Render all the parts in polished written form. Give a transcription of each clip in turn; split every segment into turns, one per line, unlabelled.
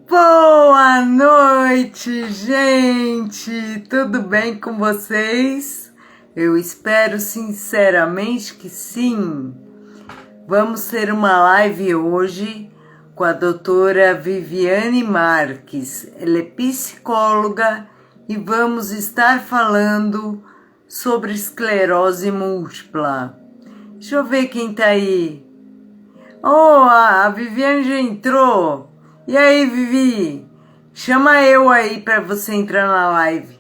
Boa noite, gente! Tudo bem com vocês? Eu espero sinceramente que sim. Vamos ter uma live hoje com a doutora Viviane Marques. Ela é psicóloga e vamos estar falando sobre esclerose múltipla. Deixa eu ver quem tá aí. Oh, a Viviane já entrou. E aí, Vivi? Chama eu aí para você entrar na live.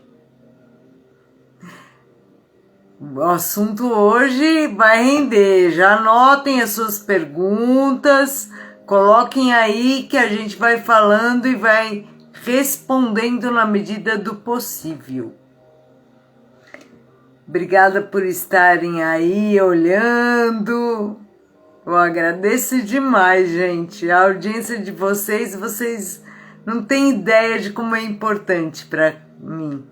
O assunto hoje vai render. Já anotem as suas perguntas, coloquem aí que a gente vai falando e vai respondendo na medida do possível. Obrigada por estarem aí olhando. Eu agradeço demais, gente. A audiência de vocês não têm ideia de como é importante para mim,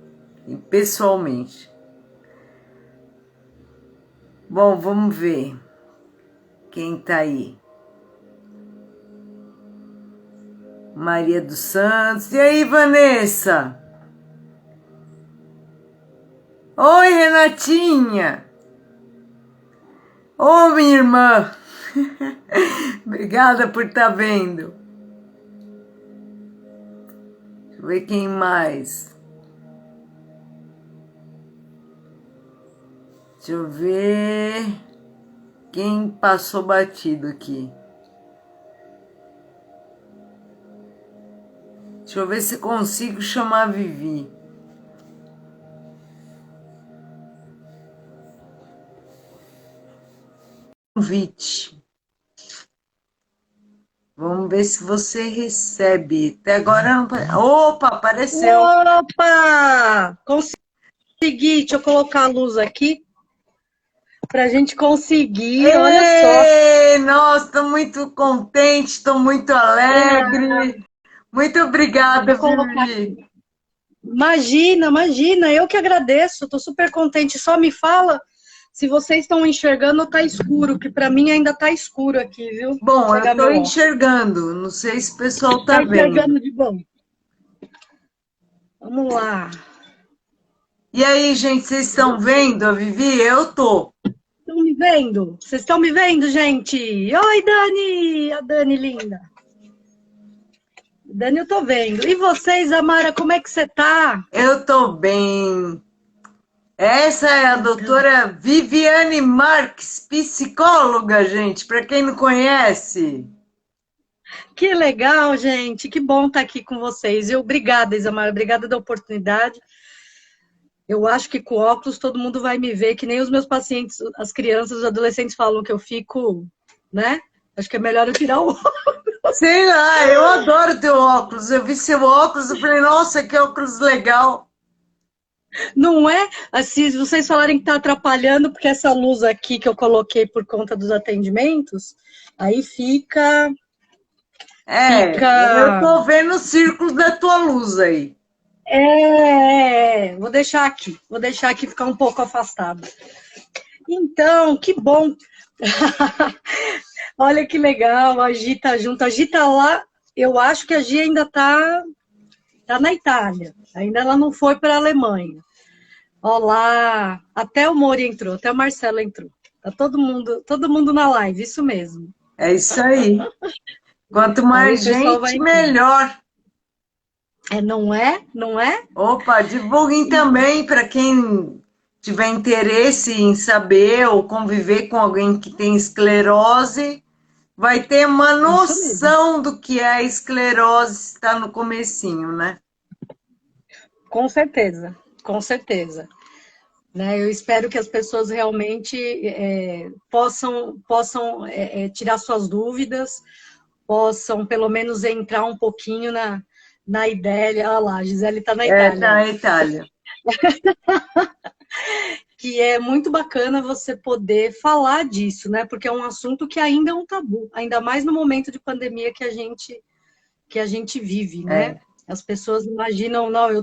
pessoalmente. Bom, vamos ver quem tá aí. Maria dos Santos. E aí, Vanessa? Oi, Renatinha. Ô, minha irmã. Obrigada por estar vendo. Deixa eu ver quem mais. Deixa eu ver quem passou batido aqui. Deixa eu ver se consigo chamar a Vivi. Convite. Vamos ver se você recebe. Até agora não. Opa, apareceu.
Opa! Consegui. Deixa eu colocar a luz aqui para a gente conseguir. Olha só.
Nossa, estou muito contente, estou muito alegre. Muito obrigada,
Vou colocar
Vivi.
aqui. Imagina, eu que agradeço. Estou super contente. Só me fala se vocês estão enxergando ou tá escuro, que para mim ainda tá escuro aqui, viu?
Bom,
Vou
eu
pegar
estou
meu óculos.
enxergando. Não sei se o pessoal
Tá
está vendo.
enxergando de bom. Vamos lá.
E aí, gente, vocês estão vendo a Vivi? Eu tô.
Estão me vendo? Vocês estão me vendo, gente? Oi, Dani! A Dani linda. Dani, eu tô vendo. E vocês, Amara, como é que você tá?
Eu tô bem. Essa é a doutora Viviane Marques, psicóloga, gente, para quem não conhece.
Que legal, gente. Que bom estar aqui com vocês. E obrigada, Isamara. Obrigada da oportunidade. Eu acho que com óculos todo mundo vai me ver, que nem os meus pacientes, as crianças, os adolescentes falam que eu fico, né? Acho que é melhor eu tirar o óculos.
Sei lá, eu adoro teu óculos. Eu vi seu óculos e falei, nossa, que óculos legal.
Não é? Assim, se vocês falarem que está atrapalhando, porque essa luz aqui que eu coloquei por conta dos atendimentos, aí fica.
Eu tô vendo os círculos da tua luz aí.
Vou deixar aqui ficar um pouco afastado. Então, que bom. Olha que legal, a Gi tá junto. A Gi tá lá, eu acho que a Gi ainda tá na Itália. Ainda ela não foi para a Alemanha. Olá, até o Mori entrou, até o Marcelo entrou. Tá todo mundo na live, isso mesmo.
É isso aí. Quanto
Aí
mais
o pessoal vai
gente,
entrando.
melhor.
Não é? Não é?
Opa, divulguem também para quem tiver interesse em saber ou conviver com alguém que tem esclerose, vai ter uma
Isso mesmo.
noção do que é a esclerose, está no comecinho, né?
Com certeza, com certeza. Né? Eu espero que as pessoas realmente possam tirar suas dúvidas, possam pelo menos entrar um pouquinho na ideia. Olha lá, a Gisele está na
É,
Itália.
tá na Itália.
Que é muito bacana você poder falar disso, né? Porque é um assunto que ainda é um tabu, ainda mais no momento de pandemia que a gente vive, né?
É.
As pessoas imaginam, não, eu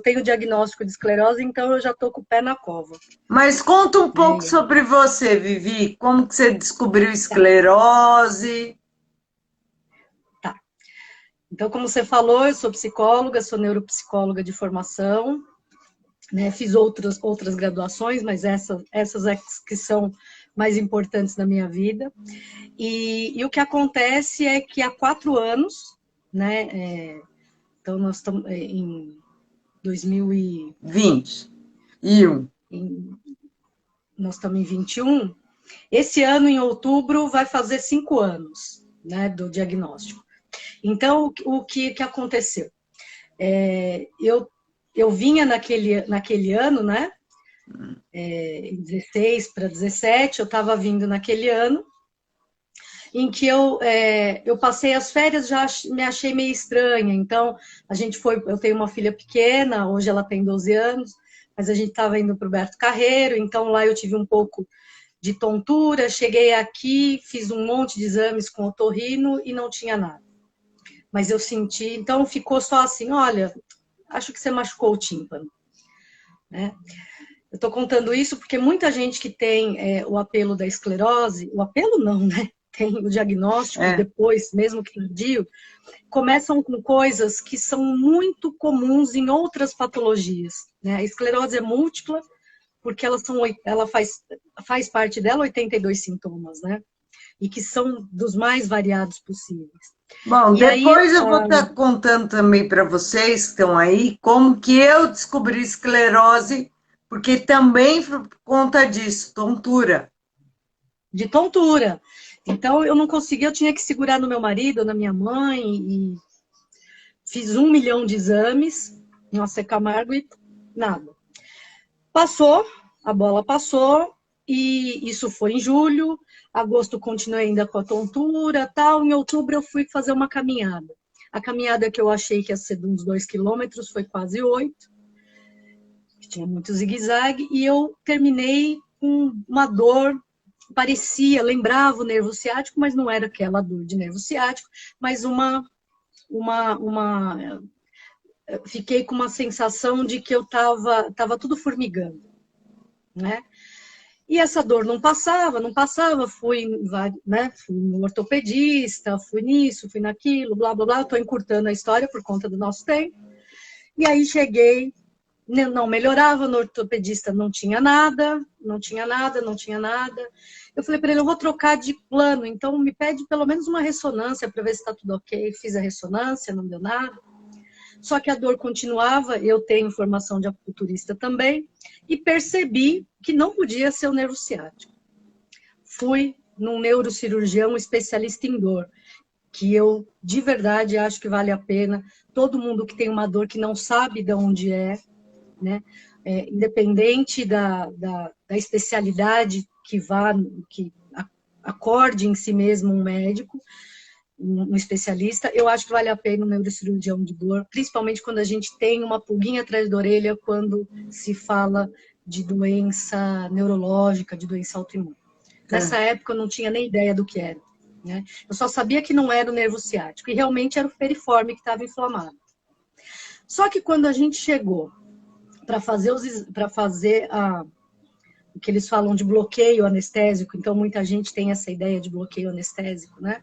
tenho diagnóstico de esclerose, então eu já estou com o pé na cova.
Mas conta um pouco
Né?
sobre você, Vivi. Como que você descobriu
Tá,
esclerose?
tá. Então, como você falou, eu sou psicóloga, sou neuropsicóloga de formação, né? Fiz outras graduações, mas essas é que são mais importantes na minha vida. E o que acontece é que há 4 anos, né? Então, nós estamos em
2021.
Nós estamos em 21. Esse ano, em outubro, vai fazer 5 anos, né, do diagnóstico. Então, o que aconteceu? Eu vinha naquele ano, né? Em 16 para 17, eu estava vindo naquele ano, em que eu passei as férias, já me achei meio estranha. Então, eu tenho uma filha pequena, hoje ela tem 12 anos, mas a gente estava indo para o Beto Carreiro, então lá eu tive um pouco de tontura, cheguei aqui, fiz um monte de exames com otorrino e não tinha nada. Mas eu senti, então ficou só assim, olha, acho que você machucou o tímpano, né? Eu estou contando isso porque muita gente que tem o apelo da esclerose, o apelo não, né? Tem o diagnóstico depois, mesmo que tardio, começam com coisas que são muito comuns em outras patologias, né? A esclerose é múltipla, porque ela faz parte dela 82 sintomas, né? E que são dos mais variados possíveis.
Bom,
E
depois
aí,
eu vou estar contando também para vocês que estão aí como que eu descobri esclerose, porque também foi por conta disso, tontura.
de tontura. Então, eu não conseguia, eu tinha que segurar no meu marido, na minha mãe, e fiz 1 milhão de exames, nossa, Camargo, e nada. Passou, a bola passou, e isso foi em julho, agosto continuei ainda com a tontura, tal, em outubro eu fui fazer uma caminhada. A caminhada que eu achei que ia ser de uns 2 quilômetros foi quase 8, tinha muito zigue-zague, e eu terminei com uma dor, lembrava o nervo ciático, mas não era aquela dor de nervo ciático, mas fiquei com uma sensação de que eu tava tudo formigando, né? E essa dor não passava, fui no ortopedista, fui nisso, fui naquilo, blá, blá, blá, estou encurtando a história por conta do nosso tempo. E aí cheguei, não melhorava, no ortopedista não tinha nada. Eu falei para ele, eu vou trocar de plano, então me pede pelo menos uma ressonância para ver se está tudo ok. Fiz a ressonância, não deu nada. Só que a dor continuava, eu tenho formação de acupunturista também, e percebi que não podia ser o nervo ciático. Fui num neurocirurgião especialista em dor, que eu, de verdade, acho que vale a pena. Todo mundo que tem uma dor que não sabe de onde né? Independente da especialidade que acorde em si mesmo um médico, um especialista, eu acho que vale a pena um neurocirurgião de dor, principalmente quando a gente tem uma pulguinha atrás da orelha quando se fala de doença neurológica, de doença autoimune. Nessa época eu não tinha nem ideia do que era, né? Eu só sabia que não era o nervo ciático, e realmente era o periforme que estava inflamado. Só que quando a gente chegou para fazer o que eles falam de bloqueio anestésico, então muita gente tem essa ideia de bloqueio anestésico, né?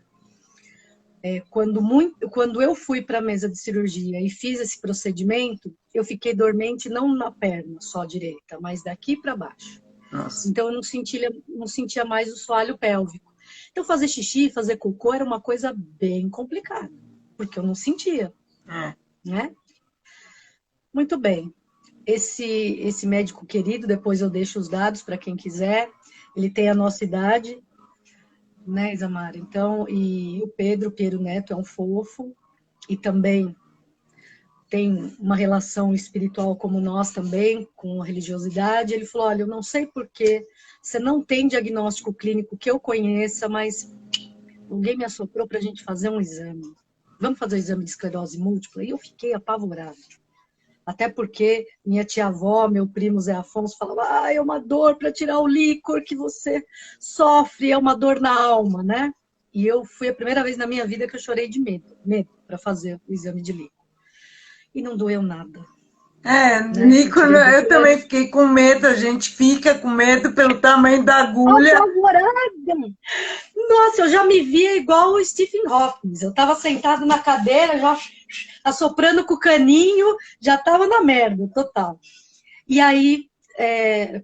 Quando eu fui para a mesa de cirurgia e fiz esse procedimento, eu fiquei dormente não na perna só direita, mas daqui para baixo. Nossa. Então eu não sentia mais o soalho pélvico. Então fazer xixi, fazer cocô era uma coisa bem complicada, porque eu não sentia, né? Muito bem. Esse médico querido, depois eu deixo os dados para quem quiser, ele tem a nossa idade, né, Isamara? Então, e o Piero Neto é um fofo, e também tem uma relação espiritual como nós também, com a religiosidade. Ele falou, olha, eu não sei porquê, você não tem diagnóstico clínico que eu conheça, mas alguém me assoprou para a gente fazer um exame. Vamos fazer o exame de esclerose múltipla? E eu fiquei apavorada. Até porque minha tia-avó, meu primo Zé Afonso, falava, é uma dor para tirar o líquor que você sofre, é uma dor na alma, né? E foi a primeira vez na minha vida que eu chorei de medo para fazer o exame de líquor. E não doeu nada.
É,
né?
Nico,
Eu tive a
eu também fiquei com medo, a gente fica com medo pelo tamanho da agulha.
apavorada. Nossa, eu já me via igual o Stephen Hawking. Eu estava sentado na cadeira, já assoprando com o caninho, já estava na merda, total. E aí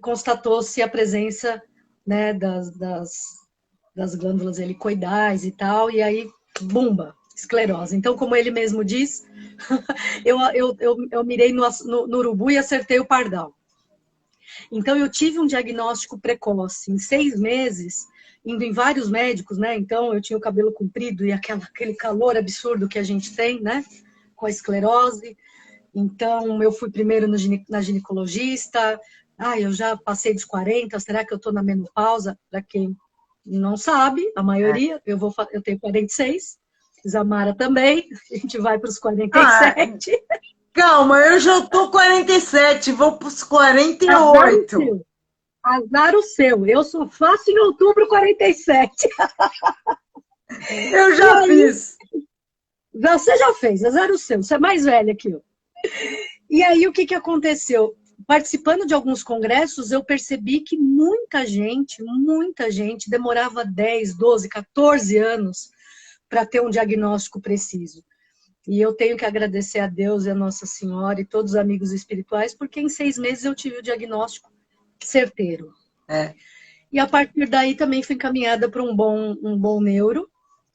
constatou-se a presença, né, das glândulas helicoidais e tal, e aí, bumba, esclerose. Então, como ele mesmo diz, eu mirei no urubu e acertei o pardal. Então, eu tive um diagnóstico precoce. Em 6 meses, indo em vários médicos, né? Então, eu tinha o cabelo comprido e aquele calor absurdo que a gente tem, né? Com a esclerose. Então, eu fui primeiro na ginecologista. Eu já passei dos 40, será que eu estou na menopausa? Para quem não sabe, a
É.
maioria, eu tenho 46, Isamara também, a gente vai para os
Ah,
47.
calma, eu já tô 47, vou pros
Azar o
48.
seu, azar o seu. Eu só faço em outubro 47.
Eu
E
já
aí,
fiz.
você já fez, azar o seu, você é mais velha que eu. E aí, o que aconteceu? Participando de alguns congressos, eu percebi que muita gente demorava 10, 12, 14 anos para ter um diagnóstico preciso. E eu tenho que agradecer a Deus e a Nossa Senhora e todos os amigos espirituais, porque em 6 meses eu tive o diagnóstico certeiro.
É.
E a partir daí também fui encaminhada para um bom neuro,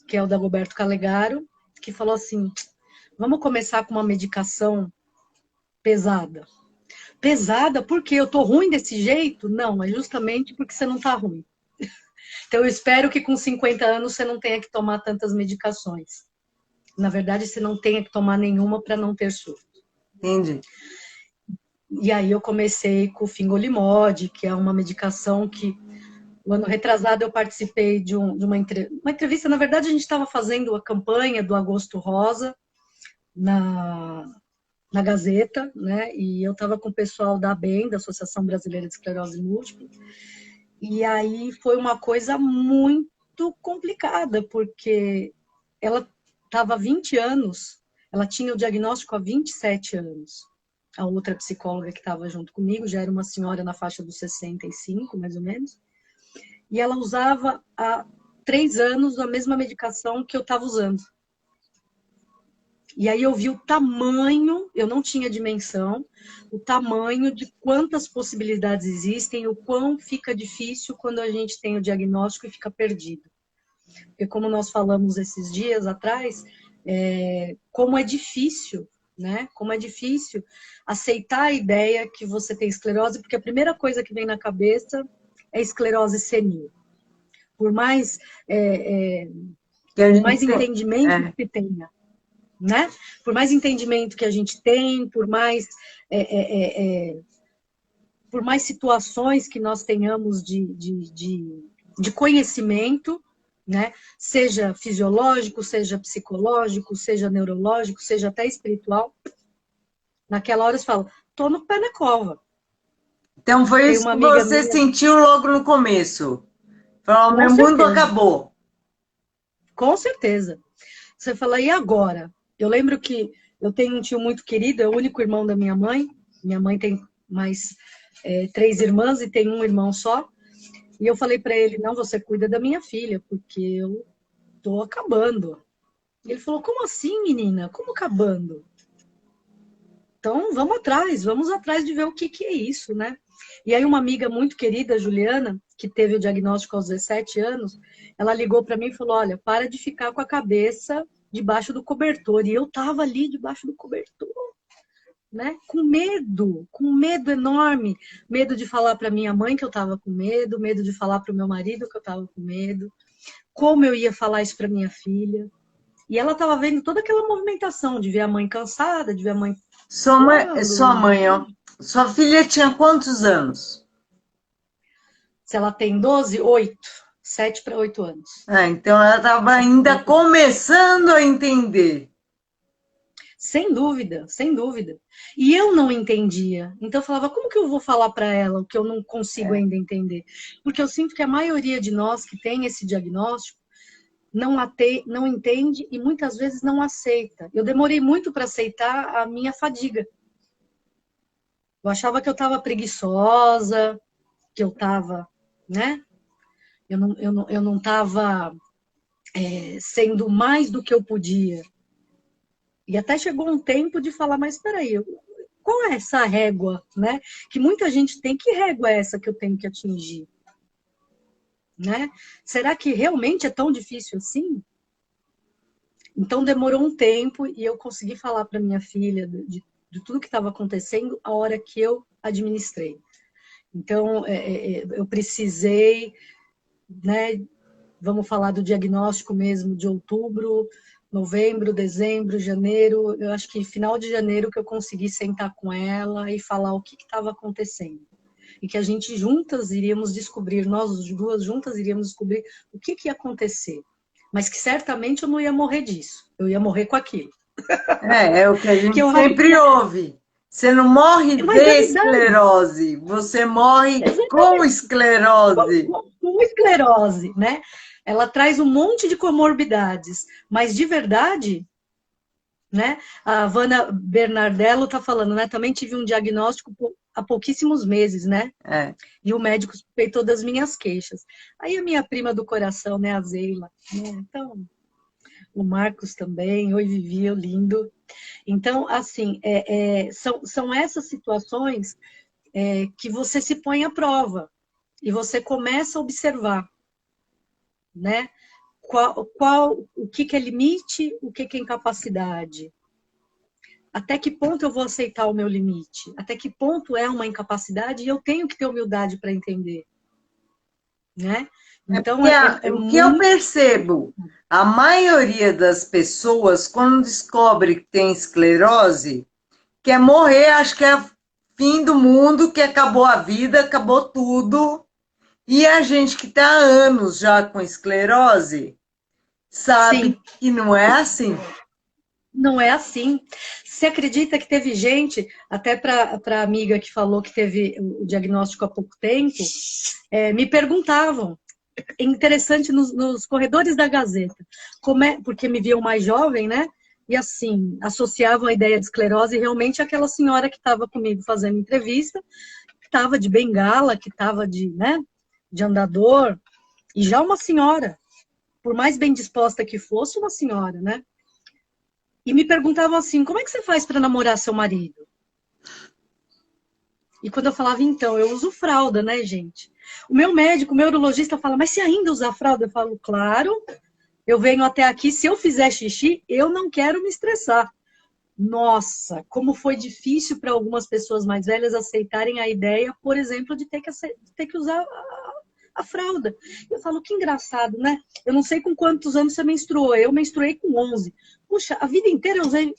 que é o da Roberto Calegaro, que falou assim, vamos começar com uma medicação pesada. Pesada porque eu tô ruim desse jeito? Não, é justamente porque você não tá ruim. Então eu espero que com 50 anos você não tenha que tomar tantas medicações. Na verdade, você não tenha que tomar nenhuma para não ter surto.
Entendi.
E aí eu comecei com o Fingolimod, que é uma medicação que o ano retrasado eu participei de uma entrevista. Na verdade, a gente estava fazendo a campanha do Agosto Rosa na Gazeta, né? E eu estava com o pessoal da ABEM, da Associação Brasileira de Esclerose Múltipla. E aí foi uma coisa muito complicada, porque ela estava há 20 anos, ela tinha o diagnóstico há 27 anos. A outra psicóloga que estava junto comigo já era uma senhora na faixa dos 65, mais ou menos. E ela usava há 3 anos a mesma medicação que eu estava usando. E aí eu vi o tamanho, eu não tinha dimensão, o tamanho de quantas possibilidades existem, o quão fica difícil quando a gente tem o diagnóstico e fica perdido. Porque como nós falamos esses dias atrás, como é difícil, né? Como é difícil aceitar a ideia que você tem esclerose, porque a primeira coisa que vem na cabeça é esclerose senil. Por mais,
Que a
por
gente
mais entendimento
é,
que tenha, né? Por mais entendimento que a gente tem, por mais situações que nós tenhamos de conhecimento, né? Seja fisiológico, seja psicológico, seja neurológico, seja até espiritual, naquela hora você fala, tô no pé da cova.
então foi
Tem
isso
uma
que
amiga
você
minha,
sentiu logo no começo. Falou,
com
meu mundo
certeza,
acabou.
com certeza. Você fala, e agora? Eu lembro que eu tenho um tio muito querido, é o único irmão da minha mãe. Minha mãe tem mais 3 irmãs e tem um irmão só. E eu falei para ele, não, você cuida da minha filha, porque eu tô acabando. Ele falou, como assim, menina? Como acabando? Então, vamos atrás de ver o que é isso, né? E aí uma amiga muito querida, Juliana, que teve o diagnóstico aos 17 anos, ela ligou para mim e falou, olha, para de ficar com a cabeça debaixo do cobertor. E eu tava ali debaixo do cobertor, né? Com medo enorme. Medo de falar para minha mãe que eu tava com medo de falar para o meu marido que eu tava com medo. Como eu ia falar isso para minha filha? E ela estava vendo toda aquela movimentação de ver a mãe cansada, de ver a mãe
Sua
suando.
mãe, ó. Sua filha tinha quantos anos?
Se ela tem 12, 8, 7 para 8 anos.
Ah, então ela estava ainda começando a entender.
Sem dúvida, sem dúvida. E eu não entendia. Então eu falava, como que eu vou falar para ela o que eu não consigo
É.
ainda entender? Porque eu sinto que a maioria de nós que tem esse diagnóstico não entende e muitas vezes não aceita. Eu demorei muito para aceitar a minha fadiga. Eu achava que eu estava preguiçosa, que eu estava, né? Eu não estava sendo mais do que eu podia. E até chegou um tempo de falar, mas espera aí, qual é essa régua, né? Que muita gente tem, que régua é essa que eu tenho que atingir? Né? Será que realmente é tão difícil assim? Então demorou um tempo e eu consegui falar para minha filha de tudo que estava acontecendo a hora que eu administrei. Então eu precisei, né? Vamos falar do diagnóstico mesmo de outubro, novembro, dezembro, janeiro. Eu acho que final de janeiro que eu consegui sentar com ela e falar o que estava acontecendo. E que a gente juntas iríamos descobrir, nós duas juntas iríamos descobrir o que ia acontecer. Mas que certamente eu não ia morrer disso. Eu ia morrer com aquilo.
É o que a gente
Que eu
sempre ouve. Você não morre
Mas
de
é verdade.
esclerose, você morre com
Exatamente.
esclerose.
Com esclerose, né? Ela traz um monte de comorbidades, mas de verdade, né? A Vana Bernardello está falando, né? Também tive um diagnóstico há pouquíssimos meses, né?
É.
E o médico suspeitou das minhas queixas. Aí a minha prima do coração, né? A Zeila, né? Então, o Marcos também, oi Vivi, lindo. Então, assim, são essas situações que você se põe à prova e você começa a observar, né? O que é limite, o que é incapacidade. Até que ponto eu vou aceitar o meu limite? Até que ponto é uma incapacidade? E eu tenho que ter humildade para entender, né? Então,
O que eu percebo, a maioria das pessoas, quando descobre que tem esclerose, quer morrer, acho que é fim do mundo, que acabou a vida, acabou tudo. E a gente que está há anos já com esclerose, sabe
sim,
que não é assim.
não é assim. Você acredita que teve gente, até para a amiga que falou que teve o diagnóstico há pouco tempo, me perguntavam, interessante, nos corredores da Gazeta, porque me viam mais jovem, né? E assim, associavam a ideia de esclerose realmente àquela senhora que estava comigo fazendo entrevista, que estava de bengala, que estava né, de andador, e já uma senhora, por mais bem disposta que fosse, uma senhora, né? E me perguntavam assim, como é que você faz para namorar seu marido? E quando eu falava, então, eu uso fralda, né, gente? O meu médico, o meu urologista fala, mas você ainda usa fralda? Eu falo, claro, eu venho até aqui, se eu fizer xixi, eu não quero me estressar. Nossa, como foi difícil para algumas pessoas mais velhas aceitarem a ideia, por exemplo, de ter que usar a fralda. Eu falo, que engraçado, né? Eu não sei com quantos anos você menstruou, eu menstruei com 11. Puxa, a vida inteira eu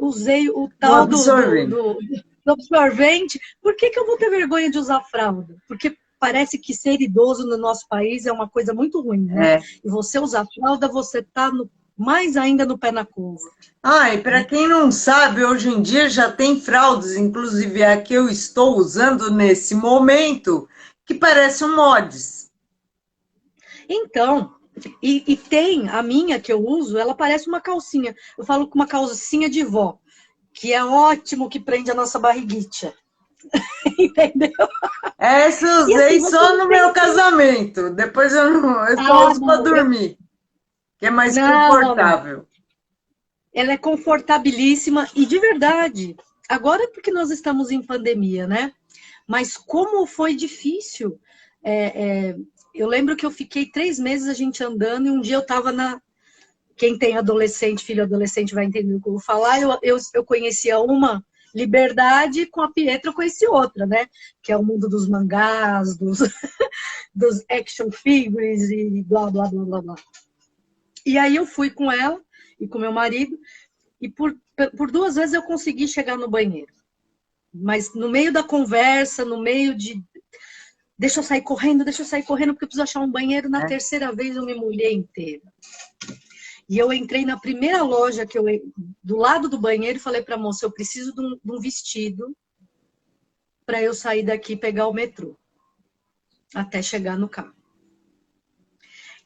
usei o
O
tal
absorvente.
do absorvente. Por que eu vou ter vergonha de usar fralda? Porque parece que ser idoso no nosso país é uma coisa muito ruim, né?
É.
E você usar fralda, você está mais ainda no pé na curva.
Ah, e para quem não sabe, hoje em dia já tem fraldas, inclusive a que eu estou usando nesse momento, que parece um mods.
Então, e tem a minha que eu uso, ela parece uma calcinha. Eu falo com uma calcinha de vó, que é ótimo, que prende a nossa barriguinha. Entendeu?
Essa eu
E assim,
usei
você
só
não
no
tem.
meu casamento. Depois eu não, eu só
Ah,
uso para
não,
dormir, que é mais
não.
confortável.
Ela é confortabilíssima e de verdade. Agora porque nós estamos em pandemia, né? Mas como foi difícil. Eu lembro que eu fiquei 3 meses a gente andando e um dia eu estava na. Quem tem adolescente, filho adolescente vai entender o que eu vou falar. Eu conhecia uma Liberdade, com a Pietra eu conheci outra, né? Que é o mundo dos mangás, dos action figures e blá, blá, blá, blá, blá. E aí eu fui com ela e com meu marido e por 2 vezes eu consegui chegar no banheiro. Mas no meio da conversa, no meio de deixa eu sair correndo, porque eu preciso achar um banheiro. Na
Né?
terceira vez eu me molhei inteira. E eu entrei na primeira loja do lado do banheiro e falei para a moça, eu preciso de um vestido para eu sair daqui e pegar o metrô até chegar no carro.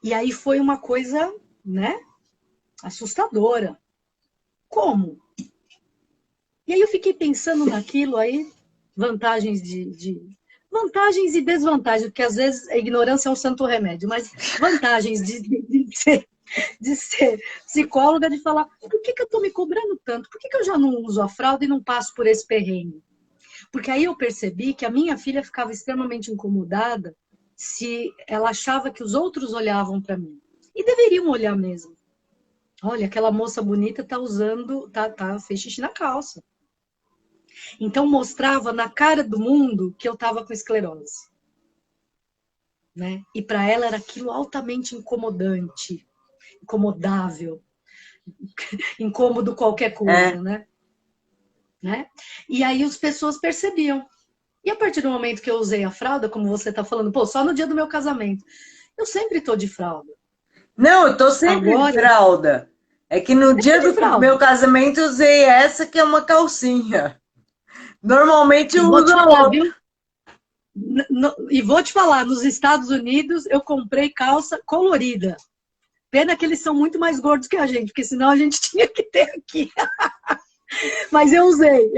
E aí foi uma coisa, né, assustadora. Como? E aí eu fiquei pensando naquilo aí, vantagens vantagens e desvantagens, porque às vezes a ignorância é um santo remédio, mas vantagens de ser psicóloga, de falar, por que eu estou me cobrando tanto? Por que eu já não uso a fralda e não passo por esse perrengue? Porque aí eu percebi que a minha filha ficava extremamente incomodada se ela achava que os outros olhavam para mim. E deveriam olhar mesmo. Olha, aquela moça bonita tá usando, fez xixi na calça. Então mostrava na cara do mundo que eu estava com esclerose. Né? E para ela era aquilo altamente incomodante, incomodável, incômodo qualquer coisa, né? E aí as pessoas percebiam. E a partir do momento que eu usei a fralda, como você está falando, pô, só no dia do meu casamento, eu sempre tô de fralda.
Não, eu tô sempre de
Agora,
fralda. É que no dia
de
do
fralda.
meu casamento eu usei essa que é uma calcinha. Normalmente
E
eu
vou
uso
te
a
falar,
outra.
viu? E vou te falar, nos Estados Unidos eu comprei calça colorida. Pena que eles são muito mais gordos que a gente, porque senão a gente tinha que ter aqui. Mas eu usei.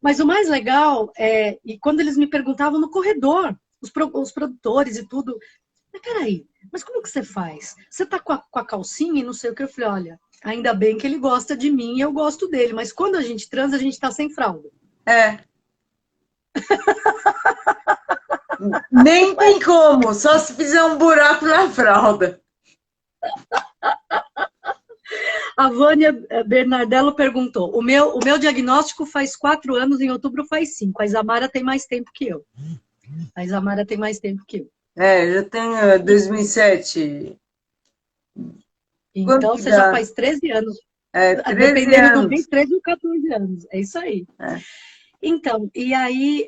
Mas o mais legal é, e quando eles me perguntavam no corredor, os produtores e tudo, mas peraí, mas como que você faz? Você tá com a calcinha e não sei o que? Eu falei, olha, ainda bem que ele gosta de mim e eu gosto dele, mas quando a gente transa, a gente tá sem fralda.
É. Nem tem como, só se fizer um buraco na fralda.
A Vânia Bernardello perguntou, o meu diagnóstico faz 4 anos, em outubro faz 5. A Isamara tem mais tempo que eu. A Isamara tem mais tempo que eu.
É, já tenho 2007. Quanto
Então,
que
você já
dá?
faz 13 anos.
É, 13
Dependendo do mês,
anos.
13 ou 14 anos. É isso aí.
É.
Então, e aí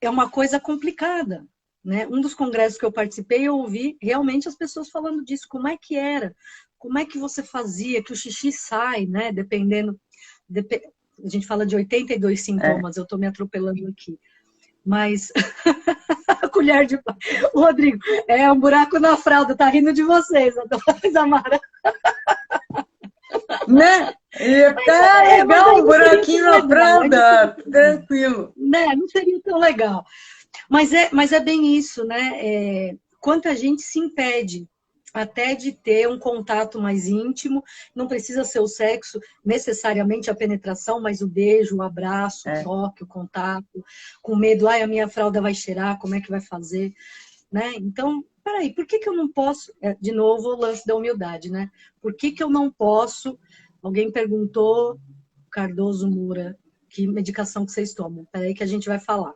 é uma coisa complicada. Né? Um dos congressos que eu participei, eu ouvi realmente as pessoas falando disso. Como é que era? Como é que você fazia? Que o xixi sai, né? Dependendo. A gente fala de 82
É.
sintomas, eu estou me atropelando aqui. Mas a colher de pau. Rodrigo, é um buraco na fralda, tá rindo de vocês, Amara.
Né? Ia ficar
Mas
legal
aí
um
não seria
buraquinho
tão
na
legal. Aí não seria
fralda,
tão legal.
tranquilo.
Né? Não seria tão legal. Mas é bem isso, né? Quanta gente se impede até de ter um contato mais íntimo, não precisa ser o sexo, necessariamente a penetração, mas o beijo, o abraço, o
É.
toque, o contato, com medo, ai, a minha fralda vai cheirar, como é que vai fazer, né? Então, peraí, por que eu não posso, de novo, o lance da humildade, né? Por que eu não posso, alguém perguntou, Cardoso Moura, que medicação que vocês tomam? Peraí que a gente vai falar.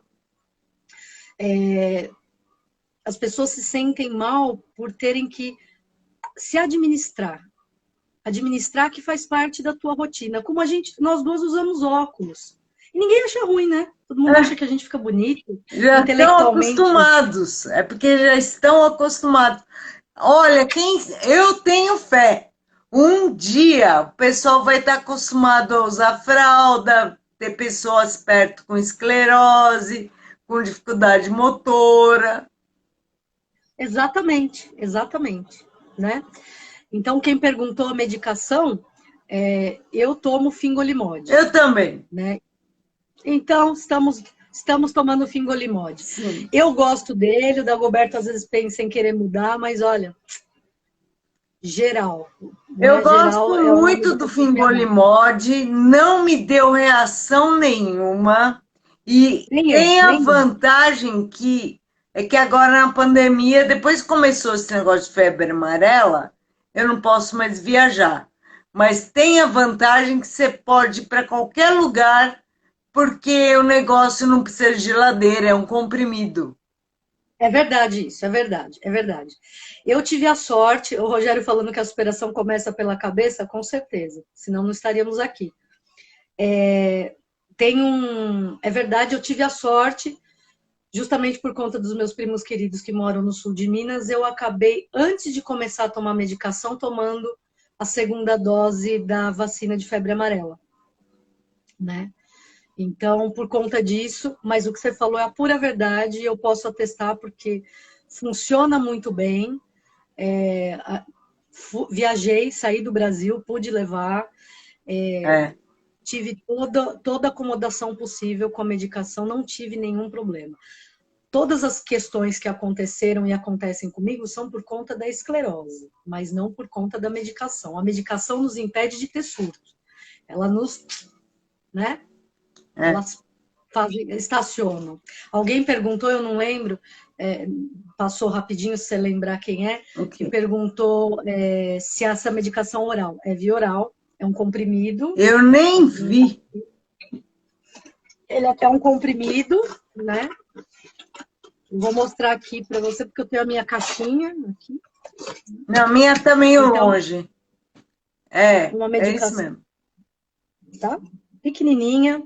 As pessoas se sentem mal por terem que se administrar. Administrar que faz parte da tua rotina. Como nós duas usamos óculos. E ninguém acha ruim, né? Todo mundo acha que a gente fica bonito,
Já estão
intelectualmente.
acostumados, é porque já estão acostumados. Olha, eu tenho fé. Um dia o pessoal vai estar acostumado a usar fralda, ter pessoas perto com esclerose, com dificuldade motora.
Exatamente, né? Então, quem perguntou a medicação, eu tomo Fingolimod,
Eu também.
né? Então, estamos tomando Fingolimod.
Sim.
Eu gosto dele, o Dagoberto às vezes pensa em querer mudar, mas olha, geral,
Eu
né?
gosto
Geral é uma
muito do
medicação que é boa.
Fingolimod, não me deu reação nenhuma e tem a
Nem eu.
vantagem que é que agora na pandemia, depois que começou esse negócio de febre amarela, eu não posso mais viajar. Mas tem a vantagem que você pode ir para qualquer lugar, porque o negócio não precisa de geladeira, é um comprimido.
É verdade isso, é verdade. Eu tive a sorte, o Rogério falando que a superação começa pela cabeça, com certeza, senão não estaríamos aqui. É verdade, eu tive a sorte, justamente por conta dos meus primos queridos que moram no sul de Minas, eu acabei, antes de começar a tomar medicação, tomando a segunda dose da vacina de febre amarela, né? Então, por conta disso, mas o que você falou é a pura verdade, eu posso atestar porque funciona muito bem. Viajei, saí do Brasil, pude levar.
É.
tive toda a acomodação possível com a medicação, não tive nenhum problema. Todas as questões que aconteceram e acontecem comigo são por conta da esclerose, mas não por conta da medicação. A medicação nos impede de ter surtos. Ela nos, né? Elas estacionam. Alguém perguntou, eu não lembro, passou rapidinho, se você lembrar quem é, que perguntou se essa medicação oral é via oral, é um comprimido.
Eu nem vi.
Ele é um comprimido, né? Vou mostrar aqui para você, porque eu tenho a minha caixinha aqui.
Não, a minha tá meio longe.
Uma medicação,
é isso mesmo.
Tá? Pequenininha,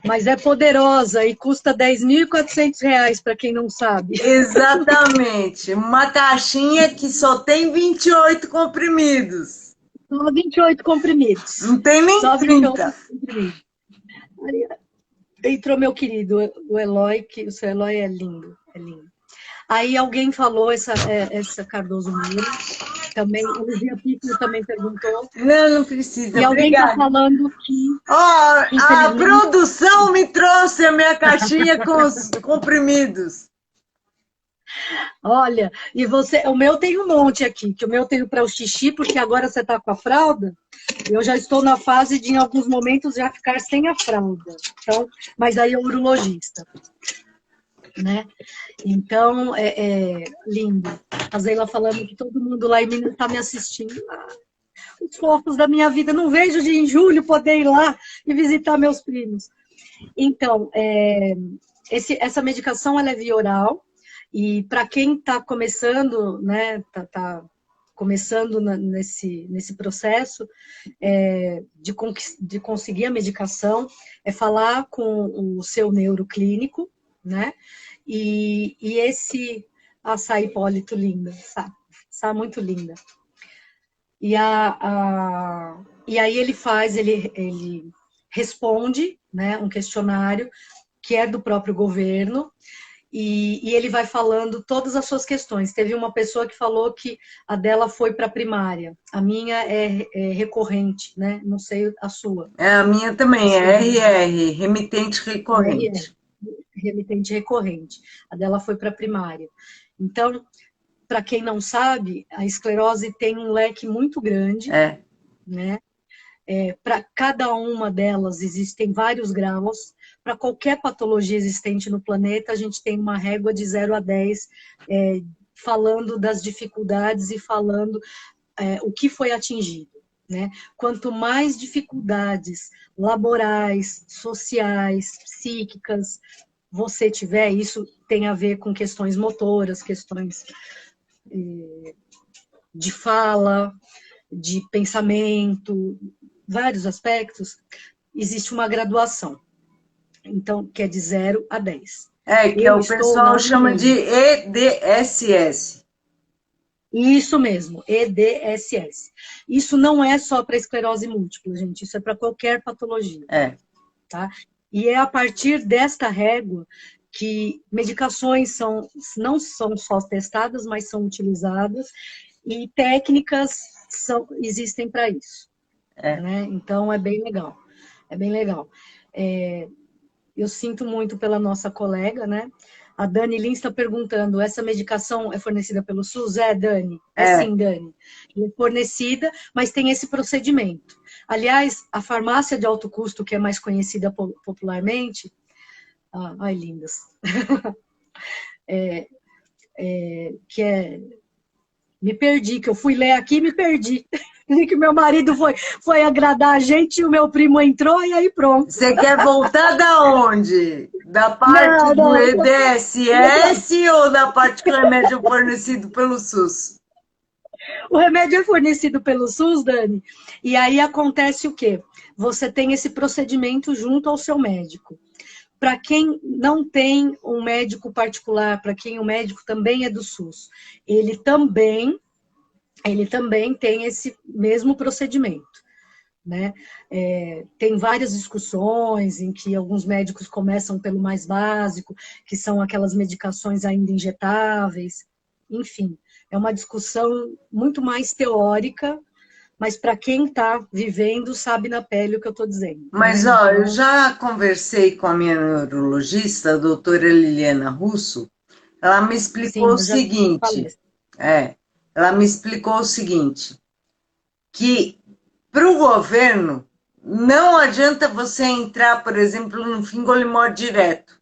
mas é poderosa e custa R$10.400, para quem não sabe.
Exatamente. Uma caixinha que só tem 28 comprimidos.
Só 28 comprimidos.
Não tem nem
só
30.
Comprimidos. Entrou meu querido, o Eloy, que o seu Eloy é lindo, é lindo. Aí alguém falou, essa Cardoso Mira, também, a Luzia Pico também perguntou.
Não precisa.
E alguém está falando que...
a produção me trouxe a minha caixinha com os comprimidos.
Olha, e você, o meu tem um monte aqui, que o meu tenho para o xixi, porque agora você está com a fralda, eu já estou na fase de, em alguns momentos, já ficar sem a fralda. Então, mas aí é o urologista, né? Então, lindo. A Zeila falando que todo mundo lá em Minas está me assistindo. Os fofos da minha vida, não vejo de em julho poder ir lá e visitar meus primos. Então, essa medicação ela é via oral, e para quem está começando, né, tá começando nesse processo de conseguir a medicação, é falar com o seu neuroclínico, né? E esse Sá Hipólito linda, Sá muito linda. E aí ele responde, né, um questionário que é do próprio governo, e ele vai falando todas as suas questões. Teve uma pessoa que falou que a dela foi para a primária, a minha é recorrente, né? Não sei a sua.
A minha também é RR, remitente recorrente.
Remitente recorrente. A dela foi para a primária. Então, para quem não sabe, a esclerose tem um leque muito grande, né? Para cada uma delas existem vários graus. Para qualquer patologia existente no planeta, a gente tem uma régua de 0 a 10, falando das dificuldades e falando o que foi atingido, né? Quanto mais dificuldades laborais, sociais, psíquicas você tiver, isso tem a ver com questões motoras, questões de fala, de pensamento, vários aspectos, existe uma graduação. Então, que é de 0 a 10.
Que o pessoal chama de EDSS.
Isso mesmo, EDSS. Isso não é só para esclerose múltipla, gente, isso é para qualquer patologia. Tá? E é a partir desta régua que medicações não são só testadas, mas são utilizadas, e técnicas existem para isso. Né? Então, é bem legal. É bem legal. Eu sinto muito pela nossa colega, né? A Dani Lins está perguntando, essa medicação é fornecida pelo SUS? Dani. Sim, Dani. É fornecida, mas tem esse procedimento. Aliás, a farmácia de alto custo, que é mais conhecida popularmente... ai, lindas. Me perdi, que eu fui ler aqui e me perdi. Que meu marido foi agradar a gente e o meu primo entrou e aí pronto.
Você quer voltar da onde? Da parte do EDSS ou da parte que o remédio é fornecido pelo SUS?
O remédio é fornecido pelo SUS, Dani, e aí acontece o quê? Você tem esse procedimento junto ao seu médico. Para quem não tem um médico particular, para quem o médico também é do SUS, ele também tem esse mesmo procedimento, né? Tem várias discussões em que alguns médicos começam pelo mais básico, que são aquelas medicações ainda injetáveis, enfim, é uma discussão muito mais teórica mas para quem está vivendo, sabe na pele o que eu estou dizendo.
Mas,
Né?
ó,
Então,
eu já conversei com a minha neurologista, a doutora Liliana Russo, ela me explicou
sim,
o
eu já vi suas
seguinte,
palestras.
é, ela me explicou o seguinte, que para o governo não adianta você entrar, por exemplo, no Fingolimod direto.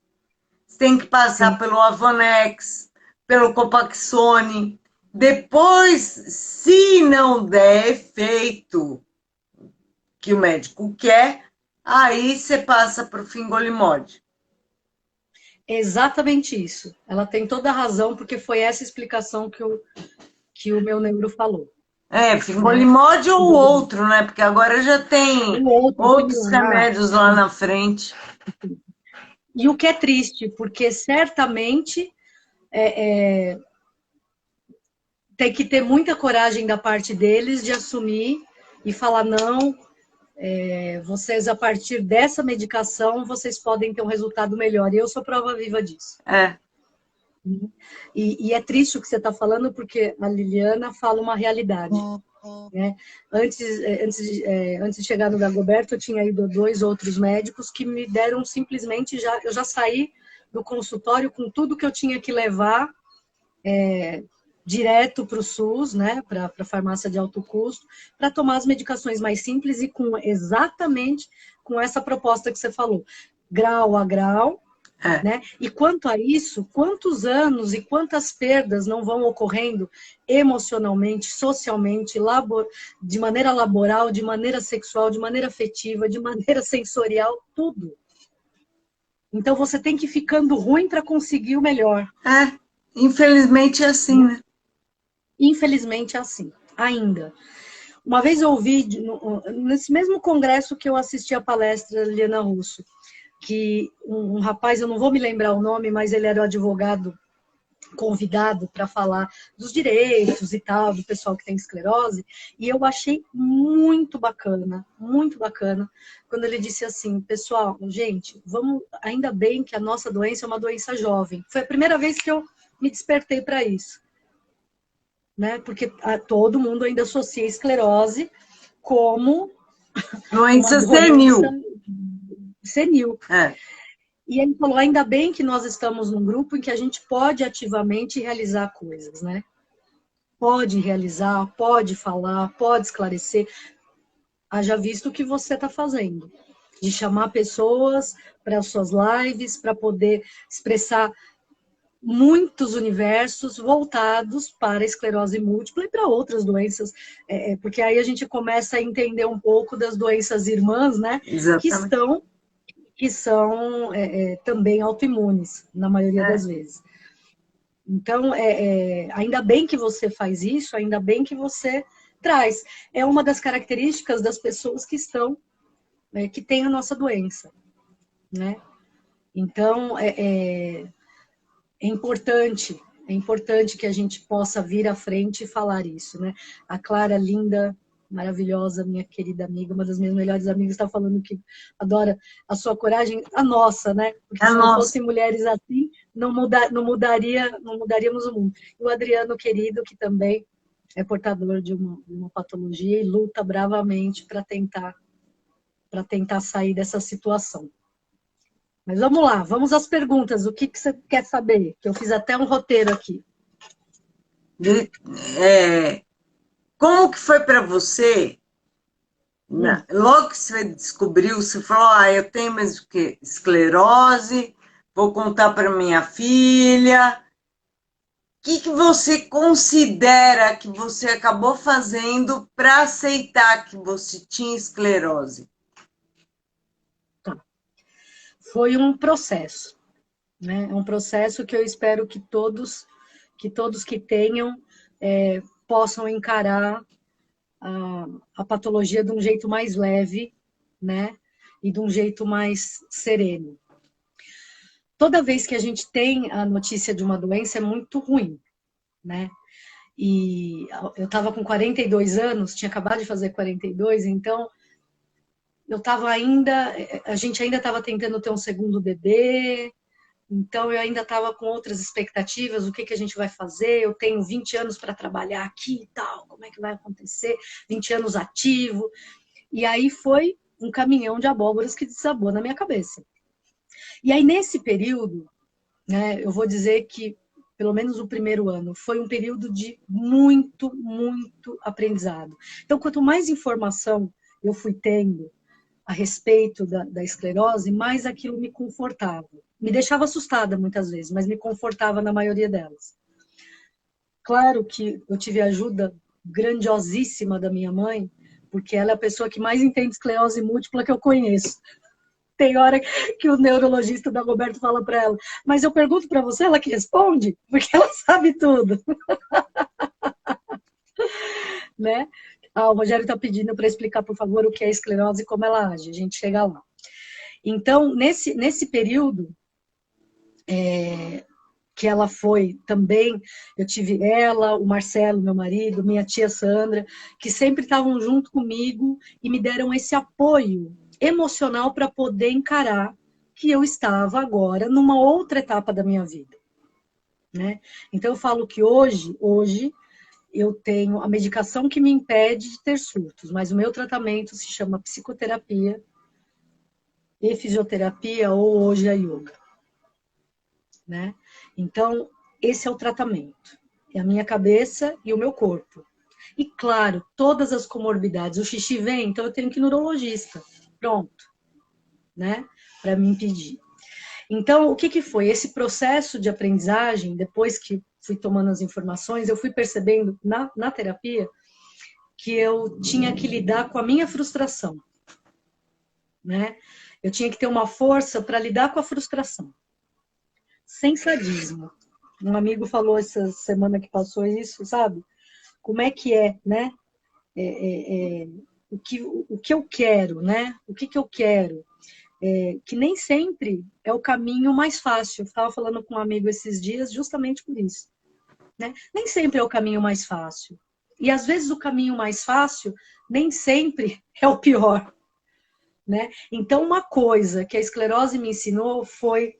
Você tem que passar
Sim,
pelo Avonex, pelo Copaxone. Depois, se não der efeito que o médico quer, aí você passa para o Fingolimod.
exatamente isso. Ela tem toda a razão, porque foi essa explicação que o meu neuro falou.
É,
Né?
Fingolimod ou outro, né? Porque agora já tem
O outro
outros
similar.
remédios lá na frente.
E o que é triste, porque certamente tem que ter muita coragem da parte deles de assumir e falar, não, vocês, a partir dessa medicação, vocês podem ter um resultado melhor. E eu sou prova viva disso.
É,
E é triste o que você está falando, porque a Liliana fala uma realidade. Né? Antes de chegar no Dagoberto, eu tinha ido a 2 outros médicos que me deram simplesmente, eu já saí do consultório com tudo que eu tinha que levar direto para o SUS, né, para a farmácia de alto custo, para tomar as medicações mais simples e exatamente com essa proposta que você falou, grau a grau,
é.
né? E quanto a isso, quantos anos e quantas perdas não vão ocorrendo emocionalmente, socialmente, de maneira laboral, de maneira sexual, de maneira afetiva, de maneira sensorial, tudo. Então você tem que ir ficando ruim para conseguir o melhor.
É, infelizmente é assim, né?
Infelizmente é assim, ainda. Uma vez eu ouvi, nesse mesmo congresso que eu assisti a palestra da Liana Russo, que um rapaz, eu não vou me lembrar o nome, mas ele era o advogado convidado para falar dos direitos e tal, do pessoal que tem esclerose, e eu achei muito bacana, quando ele disse assim, pessoal, gente, vamos, ainda bem que a nossa doença é uma doença jovem. Foi a primeira vez que eu me despertei para isso. Né? Porque todo mundo ainda associa a esclerose como uma
Doença
doença
senil.
senil.
É,
E ele falou, ainda bem que nós estamos num grupo em que a gente pode ativamente realizar coisas, né? Pode realizar, pode falar, pode esclarecer. Haja visto o que você está fazendo. De chamar pessoas para as suas lives, para poder expressar muitos universos voltados para a esclerose múltipla e para outras doenças, porque aí a gente começa a entender um pouco das doenças irmãs, né, que
exatamente.
são também autoimunes, na maioria
É,
das vezes. Então, ainda bem que você faz isso, ainda bem que você traz. É uma das características das pessoas que estão, que têm a nossa doença, né? Então, é importante que a gente possa vir à frente e falar isso, né? A Clara, linda, maravilhosa, minha querida amiga, uma das minhas melhores amigas, está falando que adora a sua coragem, a nossa, né? Porque
é
se não
nosso.
fossem mulheres assim, não mudaríamos o mundo. E o Adriano, querido, que também é portador de uma patologia e luta bravamente para tentar sair dessa situação. Mas vamos lá, vamos às perguntas. O que você quer saber? Que eu fiz até um roteiro aqui.
É, como que foi para você, logo que você descobriu, você falou, eu tenho mesmo que esclerose, vou contar para minha filha. O que você considera que você acabou fazendo para aceitar que você tinha esclerose?
Tá. Foi um processo, né? É um processo que eu espero que todos que tenham possam encarar a patologia de um jeito mais leve, né? E de um jeito mais sereno. Toda vez que a gente tem a notícia de uma doença é muito ruim, né? E eu estava com 42 anos, tinha acabado de fazer 42, então eu estava ainda, a gente ainda estava tentando ter um segundo bebê, Então, eu ainda estava com outras expectativas, o que a gente vai fazer? Eu tenho 20 anos para trabalhar aqui e tal, como é que vai acontecer? 20 anos ativo. E aí foi um caminhão de abóboras que desabou na minha cabeça. E aí, nesse período, né, eu vou dizer que, pelo menos o primeiro ano, foi um período de muito, muito aprendizado. Então, quanto mais informação eu fui tendo a respeito da esclerose, mais aquilo me confortava. Me deixava assustada muitas vezes, mas me confortava na maioria delas. Claro que eu tive a ajuda grandiosíssima da minha mãe, porque ela é a pessoa que mais entende esclerose múltipla que eu conheço. Tem hora que o neurologista da Roberto fala para ela, mas eu pergunto para você, ela que responde, porque ela sabe tudo. Né? Ah, o Rogério está pedindo para explicar, por favor, o que é esclerose e como ela age. A gente chega lá. Então, nesse período, que ela foi também, eu tive ela, o Marcelo, meu marido, minha tia Sandra, que sempre estavam junto comigo e me deram esse apoio emocional para poder encarar que eu estava agora numa outra etapa da minha vida. Né? Então, eu falo que hoje eu tenho a medicação que me impede de ter surtos, mas o meu tratamento se chama psicoterapia e fisioterapia ou hoje a yoga. Né? Então, esse é o tratamento. É a minha cabeça e o meu corpo. E, claro, todas as comorbidades. O xixi vem, então eu tenho que ir no urologista. Pronto. Né? Para me impedir. Então, o que foi? Esse processo de aprendizagem, depois que fui tomando as informações, eu fui percebendo na terapia que eu tinha que lidar com a minha frustração. Né? Eu tinha que ter uma força para lidar com a frustração. Sem sadismo. Um amigo falou essa semana que passou isso, sabe? Como é que é, né? O que eu quero, né? O que eu quero? Que nem sempre é o caminho mais fácil. Eu estava falando com um amigo esses dias justamente por isso. Né? Nem sempre é o caminho mais fácil. E às vezes o caminho mais fácil nem sempre é o pior. Né? Então, uma coisa que a esclerose me ensinou foi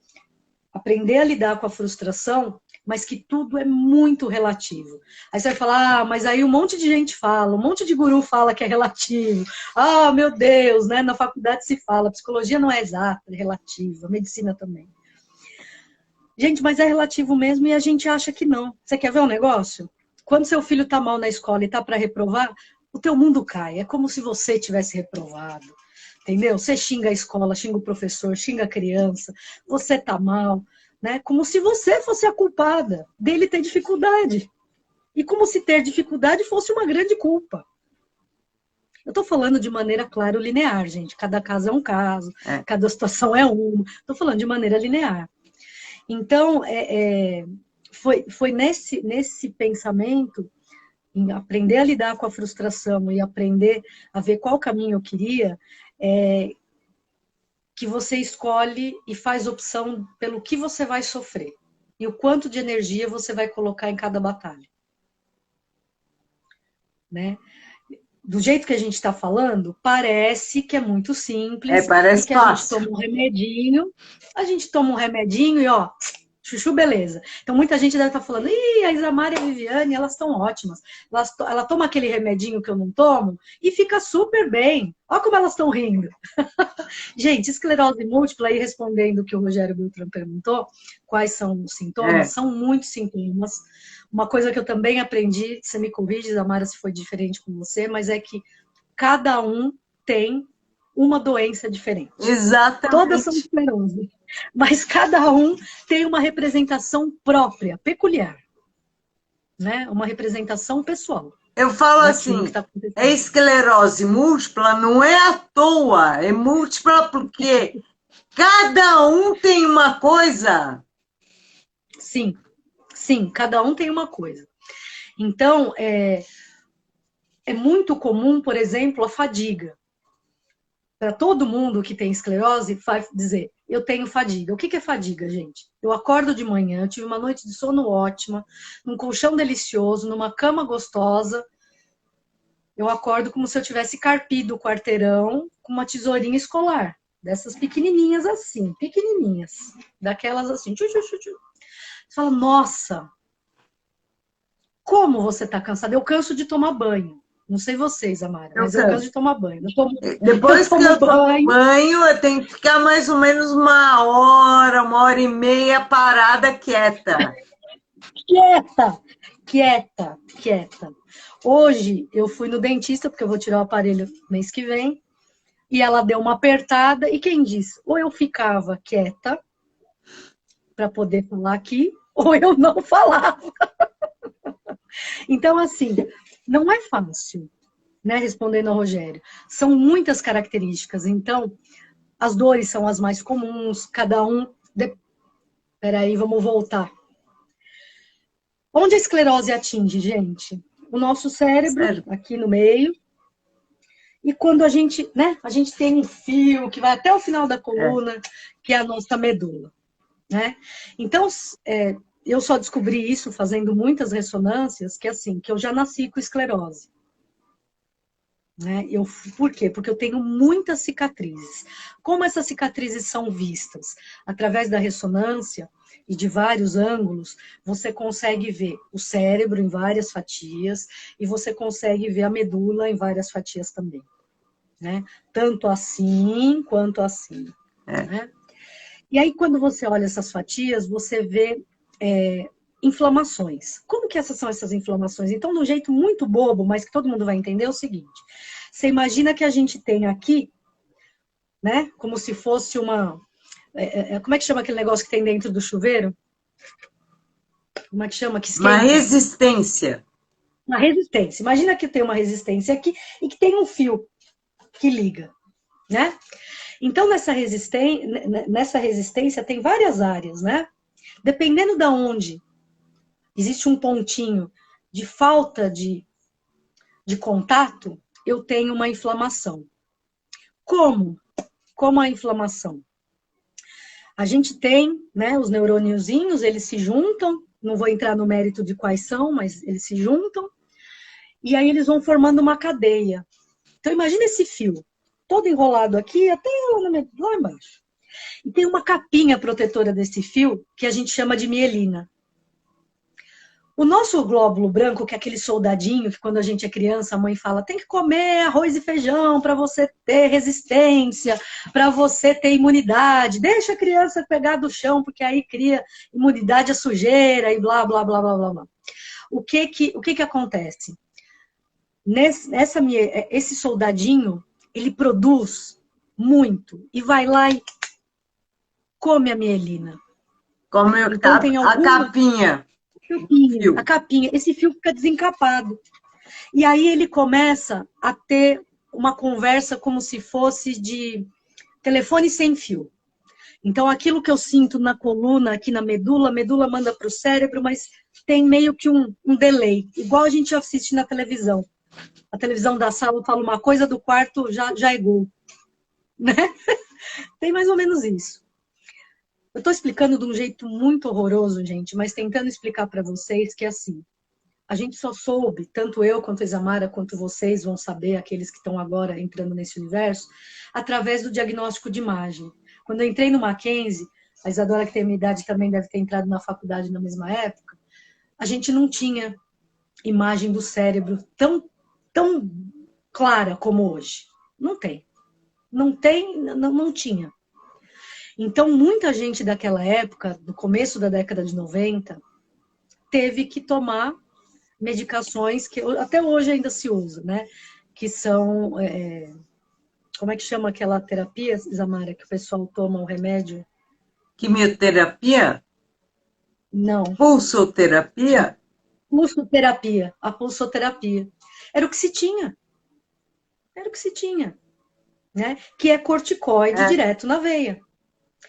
aprender a lidar com a frustração, mas que tudo é muito relativo. Aí você vai falar, mas aí um monte de gente fala, um monte de guru fala que é relativo. Ah, meu Deus, né? Na faculdade se fala, psicologia não é exata, é relativa, medicina também. Gente, mas é relativo mesmo e a gente acha que não. Você quer ver um negócio? Quando seu filho está mal na escola e está para reprovar, o teu mundo cai. É como se você tivesse reprovado. Entendeu? Você xinga a escola, xinga o professor, xinga a criança, você tá mal, né? Como se você fosse a culpada dele ter dificuldade. E como se ter dificuldade fosse uma grande culpa. Eu tô falando de maneira clara, linear, gente. Cada caso é um caso, cada situação é uma. Tô falando de maneira linear. Então, foi nesse pensamento, em aprender a lidar com a frustração e aprender a ver qual caminho eu queria, que você escolhe e faz opção pelo que você vai sofrer e o quanto de energia você vai colocar em cada batalha. Né? Do jeito que a gente está falando, parece que é muito simples.
Parece
e que
fácil.
A gente toma um remedinho e ó, chuchu, beleza. Então muita gente deve estar falando, ih, a Isamar e a Viviane, elas estão ótimas. Ela toma aquele remedinho que eu não tomo e fica super bem. Olha como elas estão rindo. Gente, esclerose múltipla, aí respondendo o que o Rogério Beltrão perguntou, quais são os sintomas? São muitos sintomas. Uma coisa que eu também aprendi, você me corrige, Isamara, se foi diferente com você, mas é que cada um tem uma doença diferente.
Exatamente.
Todas são esclerose. Mas cada um tem uma representação própria, peculiar. Né? Uma representação pessoal.
Eu falo assim, a esclerose múltipla não é à toa, é múltipla porque cada um tem uma coisa.
Sim, sim, cada um tem uma coisa. Então, é muito comum, por exemplo, a fadiga. Para todo mundo que tem esclerose, vai dizer, eu tenho fadiga. O que é fadiga, gente? Eu acordo de manhã, eu tive uma noite de sono ótima, num colchão delicioso, numa cama gostosa. Eu acordo como se eu tivesse carpido o quarteirão com uma tesourinha escolar. dessas pequenininhas assim, pequenininhas, daquelas assim, tchu, tchu, tchu, tchu. Você fala, nossa, como você tá cansada? Eu canso de tomar banho. Não sei vocês, Amara,
Eu
mas eu canso
canso.
de tomar banho. Eu
Depois que
tomo
eu tomo
banho,
banho, eu tenho que ficar mais ou menos uma hora e meia parada quieta.
quieta, quieta, quieta. Hoje eu fui no dentista, porque eu vou tirar o aparelho mês que vem, e ela deu uma apertada, e quem disse? Ou eu ficava quieta para poder falar aqui, ou eu não falava. Então, assim, não é fácil, né? Respondendo ao Rogério. São muitas características. Então, as dores são as mais comuns, cada um. Peraí, vamos voltar. Onde a esclerose atinge, gente? O nosso cérebro,
Sério.
aqui no meio. E quando a gente, né? A gente tem um fio que vai até o final da
É.
coluna, que é a nossa medula, né? Então, eu só descobri isso fazendo muitas ressonâncias, que assim, que eu já nasci com esclerose. Né? Por quê? Porque eu tenho muitas cicatrizes. Como essas cicatrizes são vistas através da ressonância e de vários ângulos, você consegue ver o cérebro em várias fatias e você consegue ver a medula em várias fatias também. Né? Tanto assim quanto assim.
É.
Né? E aí, quando você olha essas fatias, você vê inflamações. Como que são essas inflamações? Então, de um jeito muito bobo, mas que todo mundo vai entender, é o seguinte. Você imagina que a gente tem aqui, né, como se fosse uma... como é que chama aquele negócio que tem dentro do chuveiro? Como é que chama? Que
Uma
esquenta?
resistência.
Uma resistência. Imagina que tem uma resistência aqui e que tem um fio que liga, né? Então, nessa resistência tem várias áreas, né? Dependendo de onde existe um pontinho de falta de contato, eu tenho uma inflamação. Como? Como a inflamação? A gente tem, né, os neurôniozinhos, eles se juntam, não vou entrar no mérito de quais são, mas eles se juntam, e aí eles vão formando uma cadeia. Então, imagina esse fio, todo enrolado aqui, até lá embaixo. E tem uma capinha protetora desse fio, que a gente chama de mielina. O nosso glóbulo branco, que é aquele soldadinho que quando a gente é criança, a mãe fala, tem que comer arroz e feijão para você ter resistência, para você ter imunidade. Deixa a criança pegar do chão, porque aí cria imunidade à sujeira e blá, blá, blá, blá, blá, blá. O que acontece? Esse soldadinho, ele produz muito e vai lá e come a mielina.
Como
Então tem
a capinha.
a capinha. Esse fio fica desencapado. E aí ele começa a ter uma conversa como se fosse de telefone sem fio. Então, aquilo que eu sinto na coluna, aqui na medula, a medula manda para o cérebro, mas tem meio que um delay, igual a gente assiste na televisão. A televisão da sala fala uma coisa, do quarto já é gol. Né? Tem mais ou menos isso. Eu estou explicando de um jeito muito horroroso, gente, mas tentando explicar para vocês que, assim, a gente só soube, tanto eu quanto a Isamara, quanto vocês vão saber, aqueles que estão agora entrando nesse universo, através do diagnóstico de imagem. Quando eu entrei no Mackenzie, a Isadora, que tem a minha idade, também deve ter entrado na faculdade na mesma época, a gente não tinha imagem do cérebro tão clara como hoje. Não tem. Não tinha. Então, muita gente daquela época, do começo da década de 90, teve que tomar medicações que até hoje ainda se usa, né? Que são, como é que chama aquela terapia, Isamara, que o pessoal toma o remédio?
Quimioterapia?
Não.
Pulsoterapia?
Pulsoterapia. A pulsoterapia. Era o que se tinha. Era o que se tinha. Né? Que é corticoide direto na veia.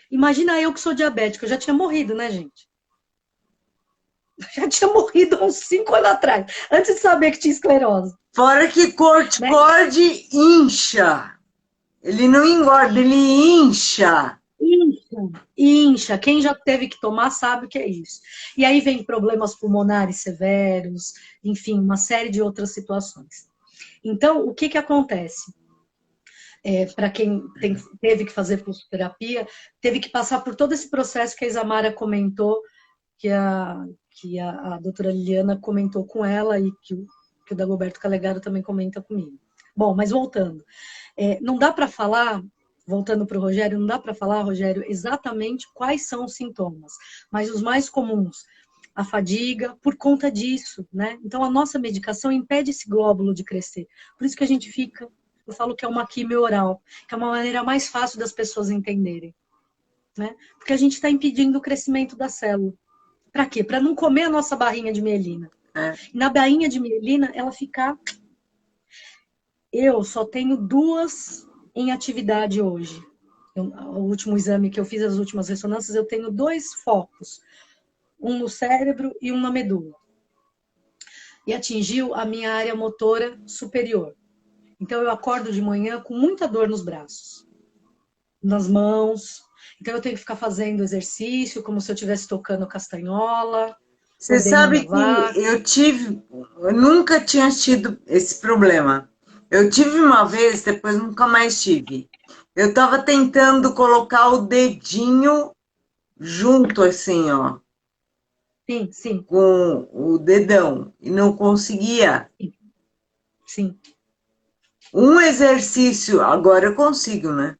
Imagina eu que sou diabética, eu já tinha morrido, né, gente? Já tinha morrido há uns 5 anos atrás, antes de saber que tinha esclerose.
Fora que corticoide, né? Incha. Ele não engorda, ele incha.
Incha. Quem já teve que tomar sabe o que é isso. E aí vem problemas pulmonares severos, enfim, uma série de outras situações. Então, o que acontece? para quem teve que fazer pulsoterapia, teve que passar por todo esse processo que a Isamara comentou, que a doutora Liliana comentou com ela e que o Dagoberto Calegaro também comenta comigo. Bom, mas voltando. Não dá para falar, voltando para o Rogério, não dá para falar, Rogério, exatamente quais são os sintomas, mas os mais comuns, a fadiga, por conta disso, né? Então, a nossa medicação impede esse glóbulo de crescer. Por isso que a gente fica, eu falo que é uma quimio oral, que é uma maneira mais fácil das pessoas entenderem, né? Porque a gente está impedindo o crescimento da célula. Para quê? Para não comer a nossa barrinha de mielina. E na barrinha de mielina, ela fica... Eu só tenho 2 em atividade hoje. O último exame que eu fiz, as últimas ressonâncias, eu tenho 2 focos. Um no cérebro e um na medula. E atingiu a minha área motora superior. Então, eu acordo de manhã com muita dor nos braços, nas mãos. Então, eu tenho que ficar fazendo exercício, como se eu estivesse tocando castanhola.
Você sabe que eu nunca tinha tido esse problema. Eu tive uma vez, depois nunca mais tive. Eu estava tentando colocar o dedinho junto, assim, ó.
Sim, sim.
Com o dedão, e não conseguia.
Sim.
Um exercício, agora eu consigo, né?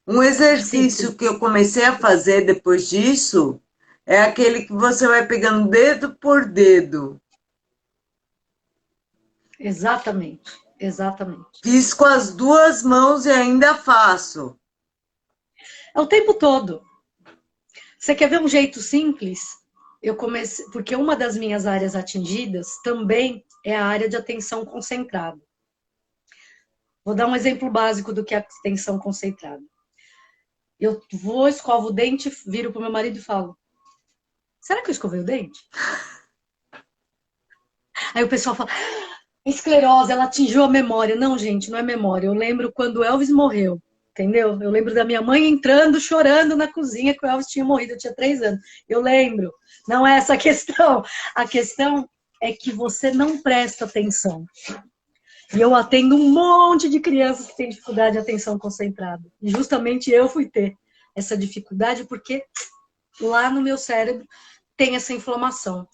Um exercício sim. Que eu comecei a fazer depois disso é aquele que você vai pegando dedo por dedo.
Exatamente, exatamente.
Fiz com as 2 mãos e ainda faço.
É o tempo todo. Você quer ver um jeito simples? Eu comecei, porque uma das minhas áreas atingidas também é a área de atenção concentrada. Vou dar um exemplo básico do que é atenção concentrada. Eu vou, escovo o dente, viro pro meu marido e falo: será que eu escovei o dente? Aí o pessoal fala: esclerose, ela atingiu a memória. Não, gente, não é memória. Eu lembro quando Elvis morreu, entendeu? Eu lembro da minha mãe entrando, chorando na cozinha que o Elvis tinha morrido. Eu tinha 3 anos. Eu lembro. Não é essa a questão. A questão é que você não presta atenção. E eu atendo um monte de crianças que têm dificuldade de atenção concentrada. E justamente eu fui ter essa dificuldade porque lá no meu cérebro tem essa inflamação,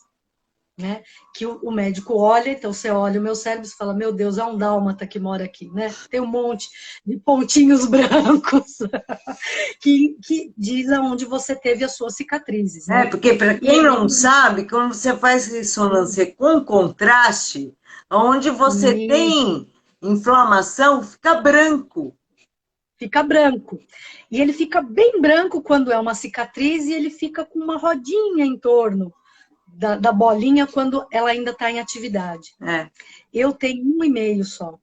né? Que o médico olha, então você olha o meu cérebro e fala: meu Deus, há um dálmata que mora aqui, né? Tem um monte de pontinhos brancos que diz aonde você teve as suas cicatrizes, né?
Porque para quem não sabe, quando você faz ressonância com contraste, onde você tem inflamação, fica branco.
Fica branco. E ele fica bem branco quando é uma cicatriz e ele fica com uma rodinha em torno da bolinha quando ela ainda está em atividade. Eu tenho 1,5 só.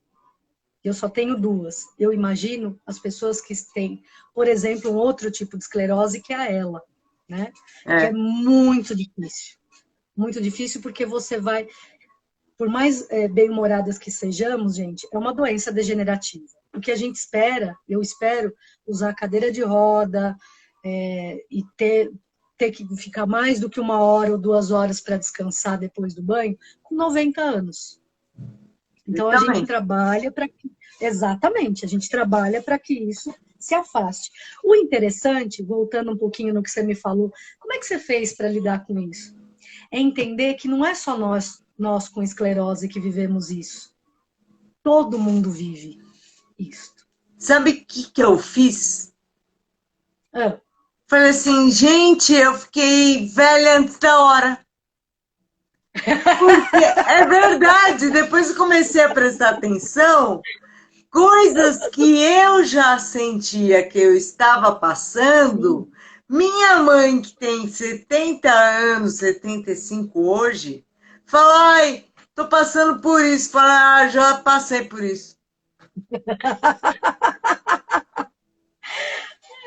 Eu só tenho 2. Eu imagino as pessoas que têm, por exemplo, um outro tipo de esclerose, que é a ELA, né? Que é muito difícil. Muito difícil porque você vai... Por mais bem-humoradas que sejamos, gente, é uma doença degenerativa. O que a gente espera, eu espero, usar cadeira de roda e ter que ficar mais do que 1 hora ou 2 horas para descansar depois do banho, com 90 anos. Então, a gente trabalha para que... Exatamente, a gente trabalha para que isso se afaste. O interessante, voltando um pouquinho no que você me falou, como é que você fez para lidar com isso? É entender que não é só nós com esclerose que vivemos isso. Todo mundo vive isso.
Sabe o que eu fiz? Falei assim, gente, eu fiquei velha antes da hora. Porque é verdade, depois eu comecei a prestar atenção, coisas que eu já sentia que eu estava passando, minha mãe, que tem 70 anos, 75 hoje, fala: ai, tô passando por isso. Fala: ah, já passei por isso.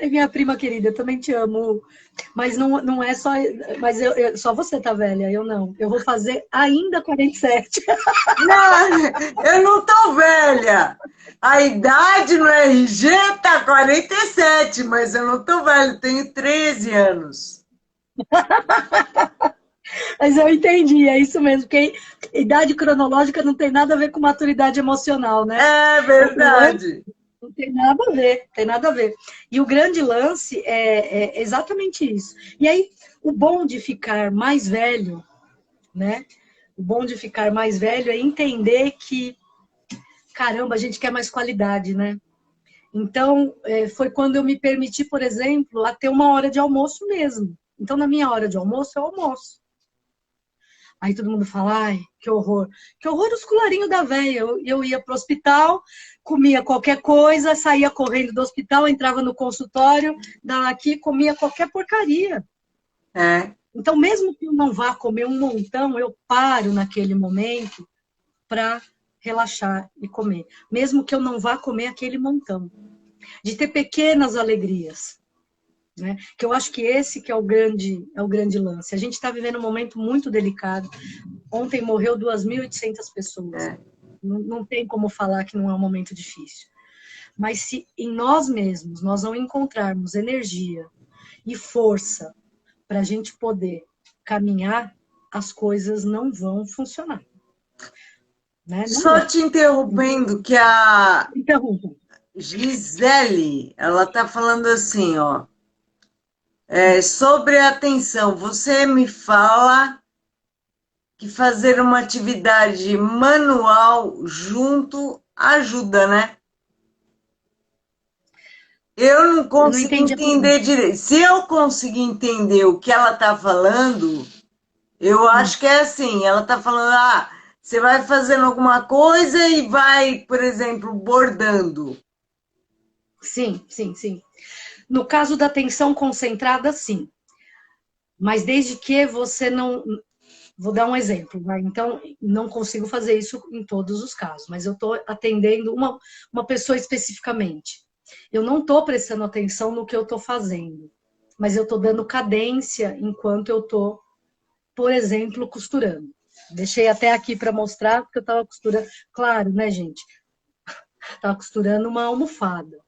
Minha prima querida, eu também te amo. Mas não é só... Mas só você tá velha, eu não. Eu vou fazer ainda 47.
Não, eu não tô velha. A idade no RG tá 47, mas eu não tô velha, eu tenho 13 anos.
Mas eu entendi, é isso mesmo, porque idade cronológica não tem nada a ver com maturidade emocional, né?
É verdade.
Não tem nada a ver, tem nada a ver. E o grande lance é exatamente isso. E aí, o bom de ficar mais velho, né? O bom de ficar mais velho é entender que, caramba, a gente quer mais qualidade, né? Então, foi quando eu me permiti, por exemplo, a ter uma hora de almoço mesmo. Então, na minha hora de almoço, eu almoço. Aí todo mundo fala, ai, que horror. Que horror os colarinhos da véia. Eu ia pro hospital, comia qualquer coisa, saía correndo do hospital, entrava no consultório, daqui comia qualquer porcaria.
É.
Então, mesmo que eu não vá comer um montão, eu paro naquele momento para relaxar e comer. Mesmo que eu não vá comer aquele montão. De ter pequenas alegrias. Né? Que eu acho que esse que é o grande lance. A gente está vivendo um momento muito delicado. Ontem morreu 2.800 pessoas.
É.
Não tem como falar que não é um momento difícil. Mas se em nós mesmos nós não encontrarmos energia e força para a gente poder caminhar, as coisas não vão funcionar. Né? Não
Só
vão.
te interrompendo, que a
Interrompa.
Gisele, ela tá falando assim, ó. Sobre a atenção, você me fala que fazer uma atividade manual junto ajuda, né? Eu não
Eu não
consigo
entendi a
entender
pergunta.
direito. Se eu conseguir entender o que ela tá falando, eu acho que é assim, ela tá falando, você vai fazendo alguma coisa e vai, por exemplo, bordando.
Sim, sim, sim. No caso da atenção concentrada, sim. Mas desde que você não. Vou dar um exemplo, vai? Então, não consigo fazer isso em todos os casos, mas eu estou atendendo uma pessoa especificamente. Eu não estou prestando atenção no que eu estou fazendo, mas eu estou dando cadência enquanto eu estou, por exemplo, costurando. Deixei até aqui para mostrar, porque eu estava costurando. Claro, né, gente? Estava costurando uma almofada,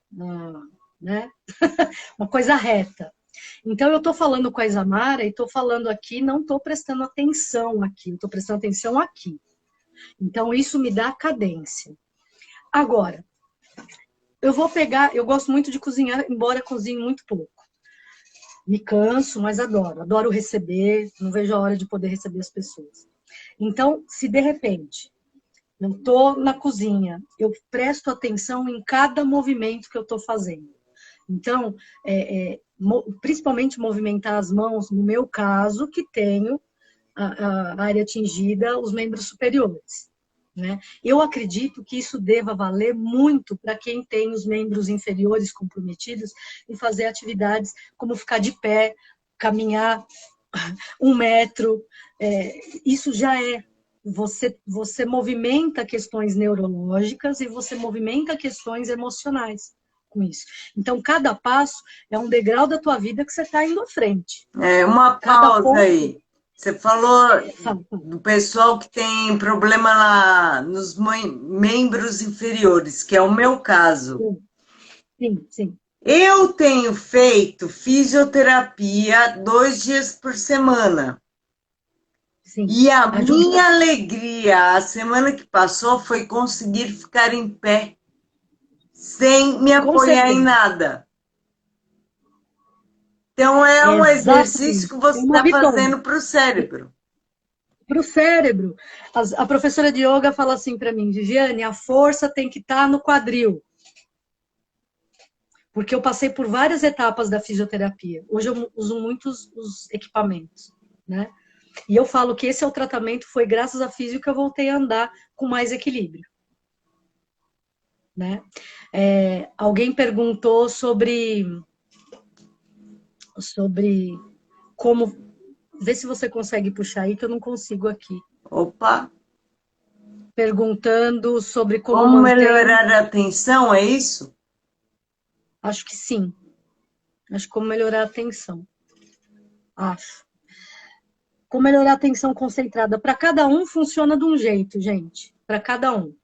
né? Uma coisa reta. Então, eu estou falando com a Isamara e estou falando aqui, não estou prestando atenção aqui, estou prestando atenção aqui. Então, isso me dá cadência. Agora, eu vou pegar, eu gosto muito de cozinhar, embora cozinhe muito pouco. Me canso, mas adoro. Adoro receber, não vejo a hora de poder receber as pessoas. Então, se de repente eu estou na cozinha, eu presto atenção em cada movimento que eu estou fazendo. Então, principalmente movimentar as mãos, no meu caso, que tenho a área atingida, os membros superiores. Né? Eu acredito que isso deva valer muito para quem tem os membros inferiores comprometidos em fazer atividades como ficar de pé, caminhar 1 metro. Isso já é. Você movimenta questões neurológicas e você movimenta questões emocionais com isso. Então, cada passo é um degrau da tua vida que você está indo à frente.
Uma
Cada
pausa
ponto...
aí. Você falou do pessoal que tem problema nos membros inferiores, que é o meu caso.
Sim, sim.
Eu tenho feito fisioterapia 2 dias por semana.
Sim.
E a
Ajuda.
minha alegria a semana que passou foi conseguir ficar em pé, sem me
Com
apoiar em
certeza.
nada. Então, é um exercício que
Exatamente. É
você
uma
está
vitória.
fazendo para o cérebro.
Para o cérebro. A professora de yoga fala assim para mim, Viviane, a força tem que estar no quadril. Porque eu passei por várias etapas da fisioterapia. Hoje eu uso muitos os equipamentos, né? E eu falo que esse é o tratamento, foi graças à física que eu voltei a andar com mais equilíbrio. Né? Alguém perguntou sobre como... Vê se você consegue puxar aí, que eu não consigo aqui.
Opa!
Perguntando sobre como
Como
manter...
melhorar a atenção, é isso?
Acho que sim. Acho que como melhorar a atenção. Acho. Como melhorar a atenção concentrada. Para cada um funciona de um jeito, gente. Para cada um.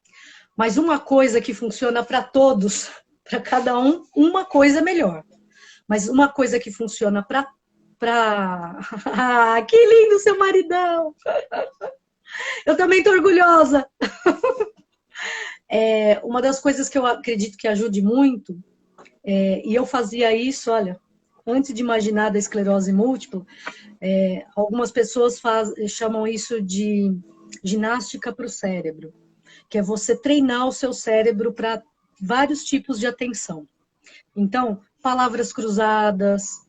Mas uma coisa que funciona para todos, para cada um, uma coisa é melhor. Mas uma coisa que funciona para... Ah, que lindo seu maridão! Eu também tô orgulhosa. Uma das coisas que eu acredito que ajude muito, e eu fazia isso, olha, antes de imaginar da esclerose múltipla, algumas pessoas chamam isso de ginástica para o cérebro, que é você treinar o seu cérebro para vários tipos de atenção. Então, palavras cruzadas,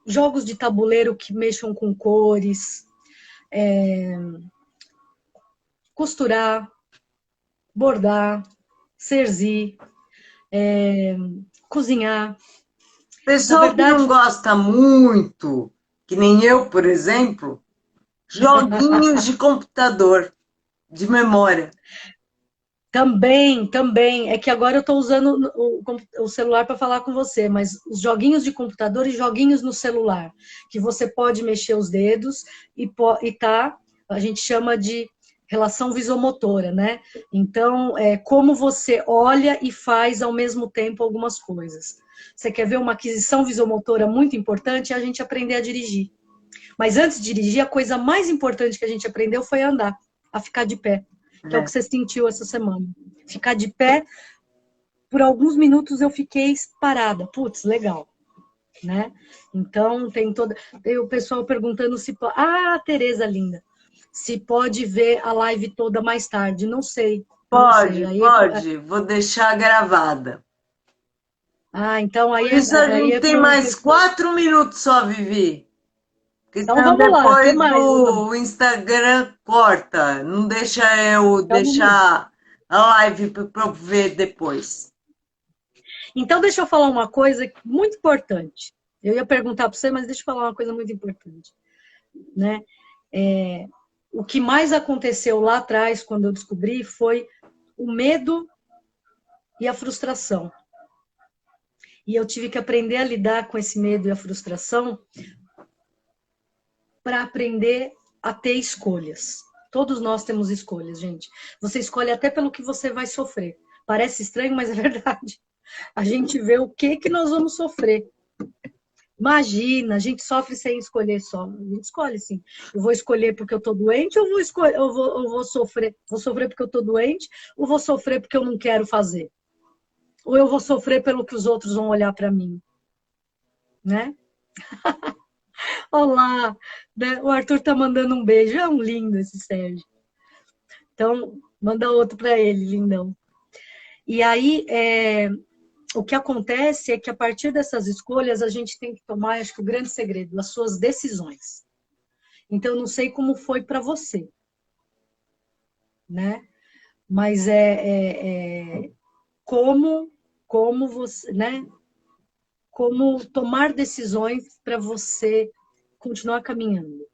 jogos de tabuleiro que mexam com cores, costurar, bordar, cerzir, cozinhar.
Pessoal que não gosta muito, que nem eu, por exemplo, joguinhos de computador, de memória.
Também. É que agora eu estou usando o celular para falar com você, mas os joguinhos de computador e joguinhos no celular, que você pode mexer os dedos a gente chama de relação visomotora, né? Então, como você olha e faz ao mesmo tempo algumas coisas. Você quer ver uma aquisição visomotora muito importante? É a gente aprender a dirigir. Mas antes de dirigir, a coisa mais importante que a gente aprendeu foi andar, a ficar de pé, que é o que você sentiu essa semana. Ficar de pé, por alguns minutos eu fiquei parada. Putz, legal. Né? Então, tem o pessoal perguntando se... Tereza linda. Se pode ver a live toda mais tarde. Não sei.
Pode. Vou deixar gravada.
Então aí...
Por isso a gente tem mais 4 minutos só, Vivi. Porque
então vamos lá, tem mais.
O Instagram corta. Não deixa eu deixar a live para ver depois.
Então, deixa eu falar uma coisa muito importante. Eu ia perguntar para você, mas deixa eu falar uma coisa muito importante. Né? O que mais aconteceu lá atrás, quando eu descobri, foi o medo e a frustração. E eu tive que aprender a lidar com esse medo e a frustração para aprender a ter escolhas. Todos nós temos escolhas, gente. Você escolhe até pelo que você vai sofrer. Parece estranho, mas é verdade. A gente vê o que nós vamos sofrer. Imagina, a gente sofre sem escolher só. A gente escolhe, sim. Eu vou escolher porque eu tô doente ou vou sofrer? Vou sofrer porque eu tô doente ou vou sofrer porque eu não quero fazer? Ou eu vou sofrer pelo que os outros vão olhar para mim? Né? Olá! O Arthur tá mandando um beijo. É um lindo esse Sérgio. Então, manda outro para ele, lindão. E aí, o que acontece é que a partir dessas escolhas a gente tem que tomar, acho que o grande segredo, as suas decisões. Então, eu não sei como foi para você, né? Mas como você, né? Como tomar decisões para você continuar caminhando.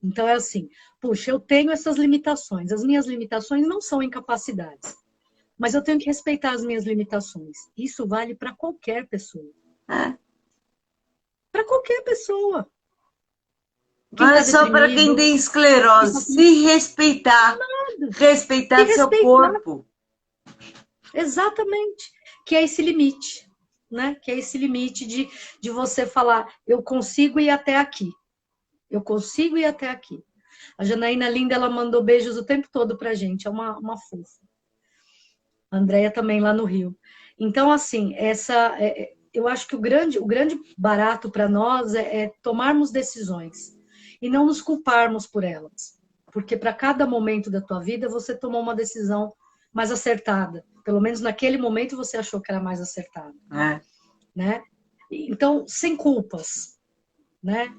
Então, é assim, puxa, eu tenho essas limitações. As minhas limitações não são incapacidades. Mas eu tenho que respeitar as minhas limitações. Isso vale para qualquer pessoa. Para qualquer pessoa.
Não é só para quem tem esclerose. Se respeitar. Respeitar seu corpo.
Exatamente. Que é esse limite. Né? Que é esse limite de você falar, eu consigo ir até aqui. Eu consigo ir até aqui. A Janaína Linda, ela mandou beijos o tempo todo pra gente. É uma fofa. A Andréia também lá no Rio. Então, assim, eu acho que o grande barato para nós é tomarmos decisões e não nos culparmos por elas. Porque para cada momento da tua vida, você tomou uma decisão mais acertada. Pelo menos naquele momento você achou que era mais acertada. Né? Então, sem culpas. Né?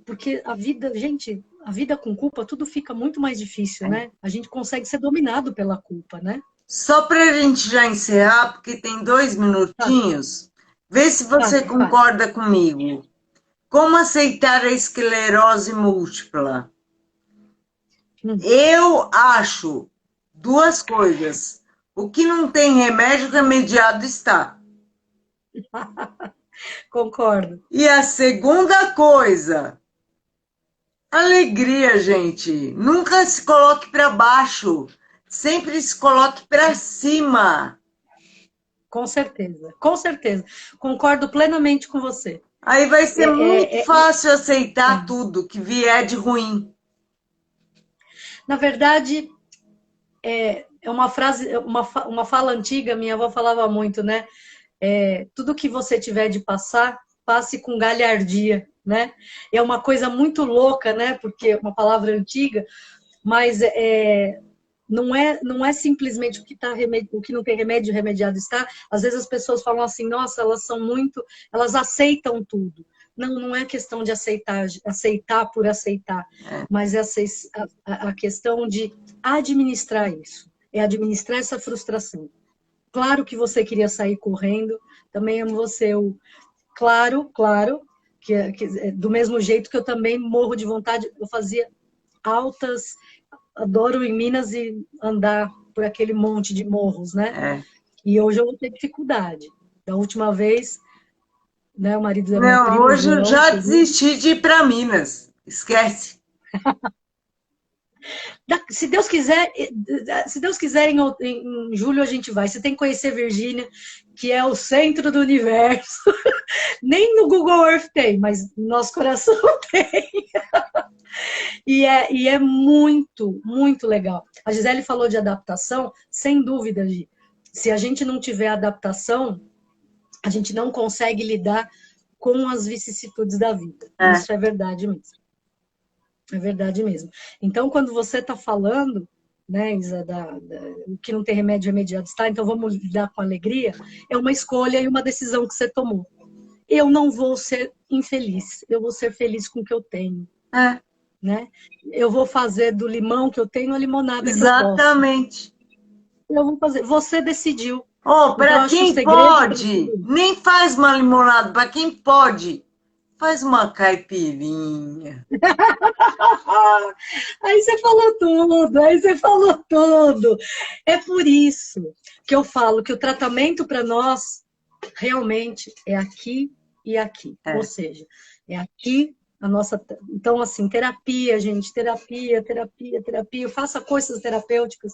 Porque a vida, gente, a vida com culpa, tudo fica muito mais difícil, né? A gente consegue ser dominado pela culpa, né?
Só para a gente já encerrar, porque tem 2 minutinhos, vê se você concorda comigo. Como aceitar a esclerose múltipla? Eu acho 2 coisas. O que não tem remédio, remediado está.
Concordo.
E a segunda coisa, alegria, gente. Nunca se coloque para baixo. Sempre se coloque para cima.
Com certeza, com certeza. Concordo plenamente com você.
Aí vai ser muito fácil aceitar tudo que vier de ruim.
Na verdade, é uma frase, uma fala antiga, minha avó falava muito, né? Tudo que você tiver de passar, passe com galhardia, né? É uma coisa muito louca, né? Porque é uma palavra antiga, mas não é simplesmente o que não tem remédio, remediado está. Às vezes as pessoas falam assim, nossa, elas aceitam tudo. Não, não é questão de aceitar por aceitar, mas é a questão de administrar isso, é administrar essa frustração. Claro que você queria sair correndo, também amo você. Claro, do mesmo jeito que eu também morro de vontade, eu fazia altas, adoro em Minas e andar por aquele monte de morros, né? E hoje eu vou ter dificuldade. Da última vez, né, o marido da minha
Não,
prima, o
hoje eu
João,
já desisti de ir para Minas. Esquece.
Se Deus quiser, em julho a gente vai. Você tem que conhecer Virgínia, que é o centro do universo. Nem no Google Earth tem, mas no nosso coração tem. E é muito, muito legal. A Gisele falou de adaptação, sem dúvida, Gi. Se a gente não tiver adaptação, a gente não consegue lidar com as vicissitudes da vida. Isso é verdade mesmo. É verdade mesmo. Então, quando você está falando, né, Isa, o que não tem remédio, remediado está, então vamos lidar com alegria, é uma escolha e uma decisão que você tomou. Eu não vou ser infeliz, eu vou ser feliz com o que eu tenho. Né? Eu vou fazer do limão que eu tenho a limonada que eu posso.
Exatamente.
Eu vou fazer. Você decidiu.
Para quem pode, nem faz uma limonada. Para quem pode, faz uma caipirinha.
Aí você falou tudo. É por isso que eu falo que o tratamento para nós realmente é aqui e aqui. Ou seja, é aqui a nossa. Então, assim, terapia, gente, terapia. Faça coisas terapêuticas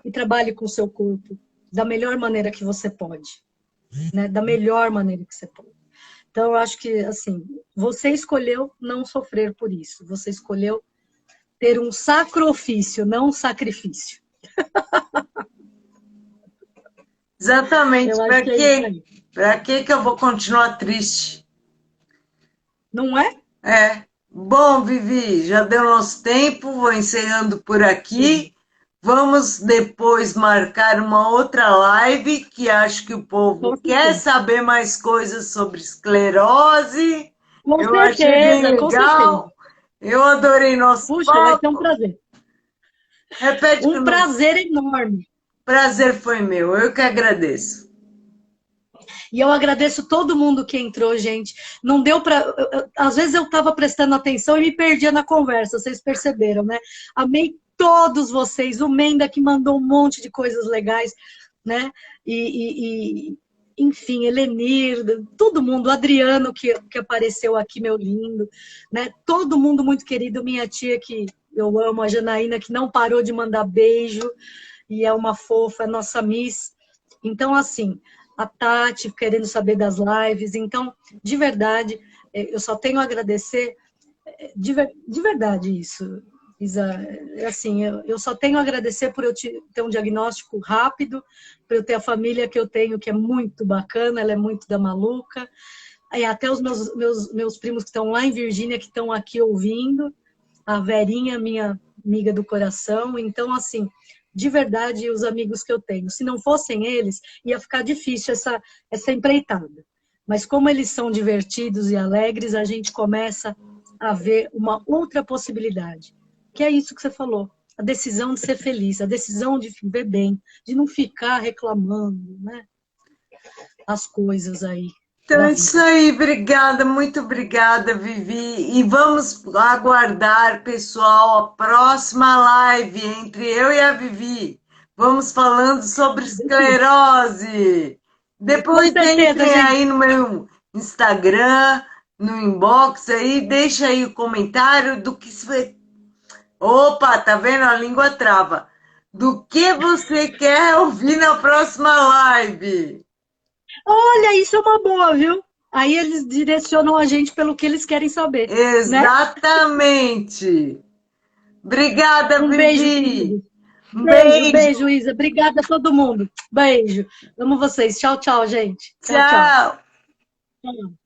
e trabalhe com o seu corpo da melhor maneira que você pode. Né? Da melhor maneira que você pode. Então, eu acho que, assim, você escolheu não sofrer por isso. Você escolheu ter um sacro-ofício, não um sacrifício.
Exatamente. Para que eu vou continuar triste?
Não é?
Bom, Vivi, já deu nosso tempo, vou encerrando por aqui. Vamos depois marcar uma outra live, que acho que o povo quer saber mais coisas sobre esclerose. Eu achei bem legal. Eu adorei nosso
papo. Puxa, vai ser um prazer.
Repete
um prazer enorme.
Prazer foi meu, eu que agradeço.
E eu agradeço todo mundo que entrou, gente. Não deu para. Às vezes eu estava prestando atenção e me perdia na conversa, vocês perceberam, né? Amei todos vocês. O Menda que mandou um monte de coisas legais, né? Enfim, Helenir, todo mundo, o Adriano que apareceu aqui, meu lindo, né? Todo mundo muito querido, minha tia que eu amo, a Janaína, que não parou de mandar beijo, e é uma fofa, é nossa Miss. Então, assim, a Tati querendo saber das lives. Então, de verdade, eu só tenho a agradecer, de verdade isso, Isa. Assim, eu só tenho a agradecer por eu ter um diagnóstico rápido, por eu ter a família que eu tenho, que é muito bacana, ela é muito da maluca. E até os meus primos que estão lá em Virgínia, que estão aqui ouvindo, a Verinha, minha amiga do coração. Então, assim, de verdade, os amigos que eu tenho. Se não fossem eles, ia ficar difícil essa empreitada. Mas como eles são divertidos e alegres, a gente começa a ver uma outra possibilidade. Que é isso que você falou. A decisão de ser feliz, a decisão de viver bem, de não ficar reclamando, né? As coisas aí.
Então é isso aí, obrigada, muito obrigada, Vivi. E vamos aguardar, pessoal, a próxima live entre eu e a Vivi. Vamos falando sobre esclerose. Depois entrem aí no meu Instagram, no inbox aí, deixa aí o comentário do que você... Opa, tá vendo? A língua trava. Do que você quer ouvir na próxima live?
Olha, isso é uma boa, viu? Aí eles direcionam a gente pelo que eles querem saber.
Exatamente. Né? Obrigada, Vivi.
Beijo, querido.
Um
Beijo, beijo, Isa. Obrigada a todo mundo. Beijo. Amo vocês. Tchau, tchau, gente. Tchau, tchau.
Tchau.
Tchau.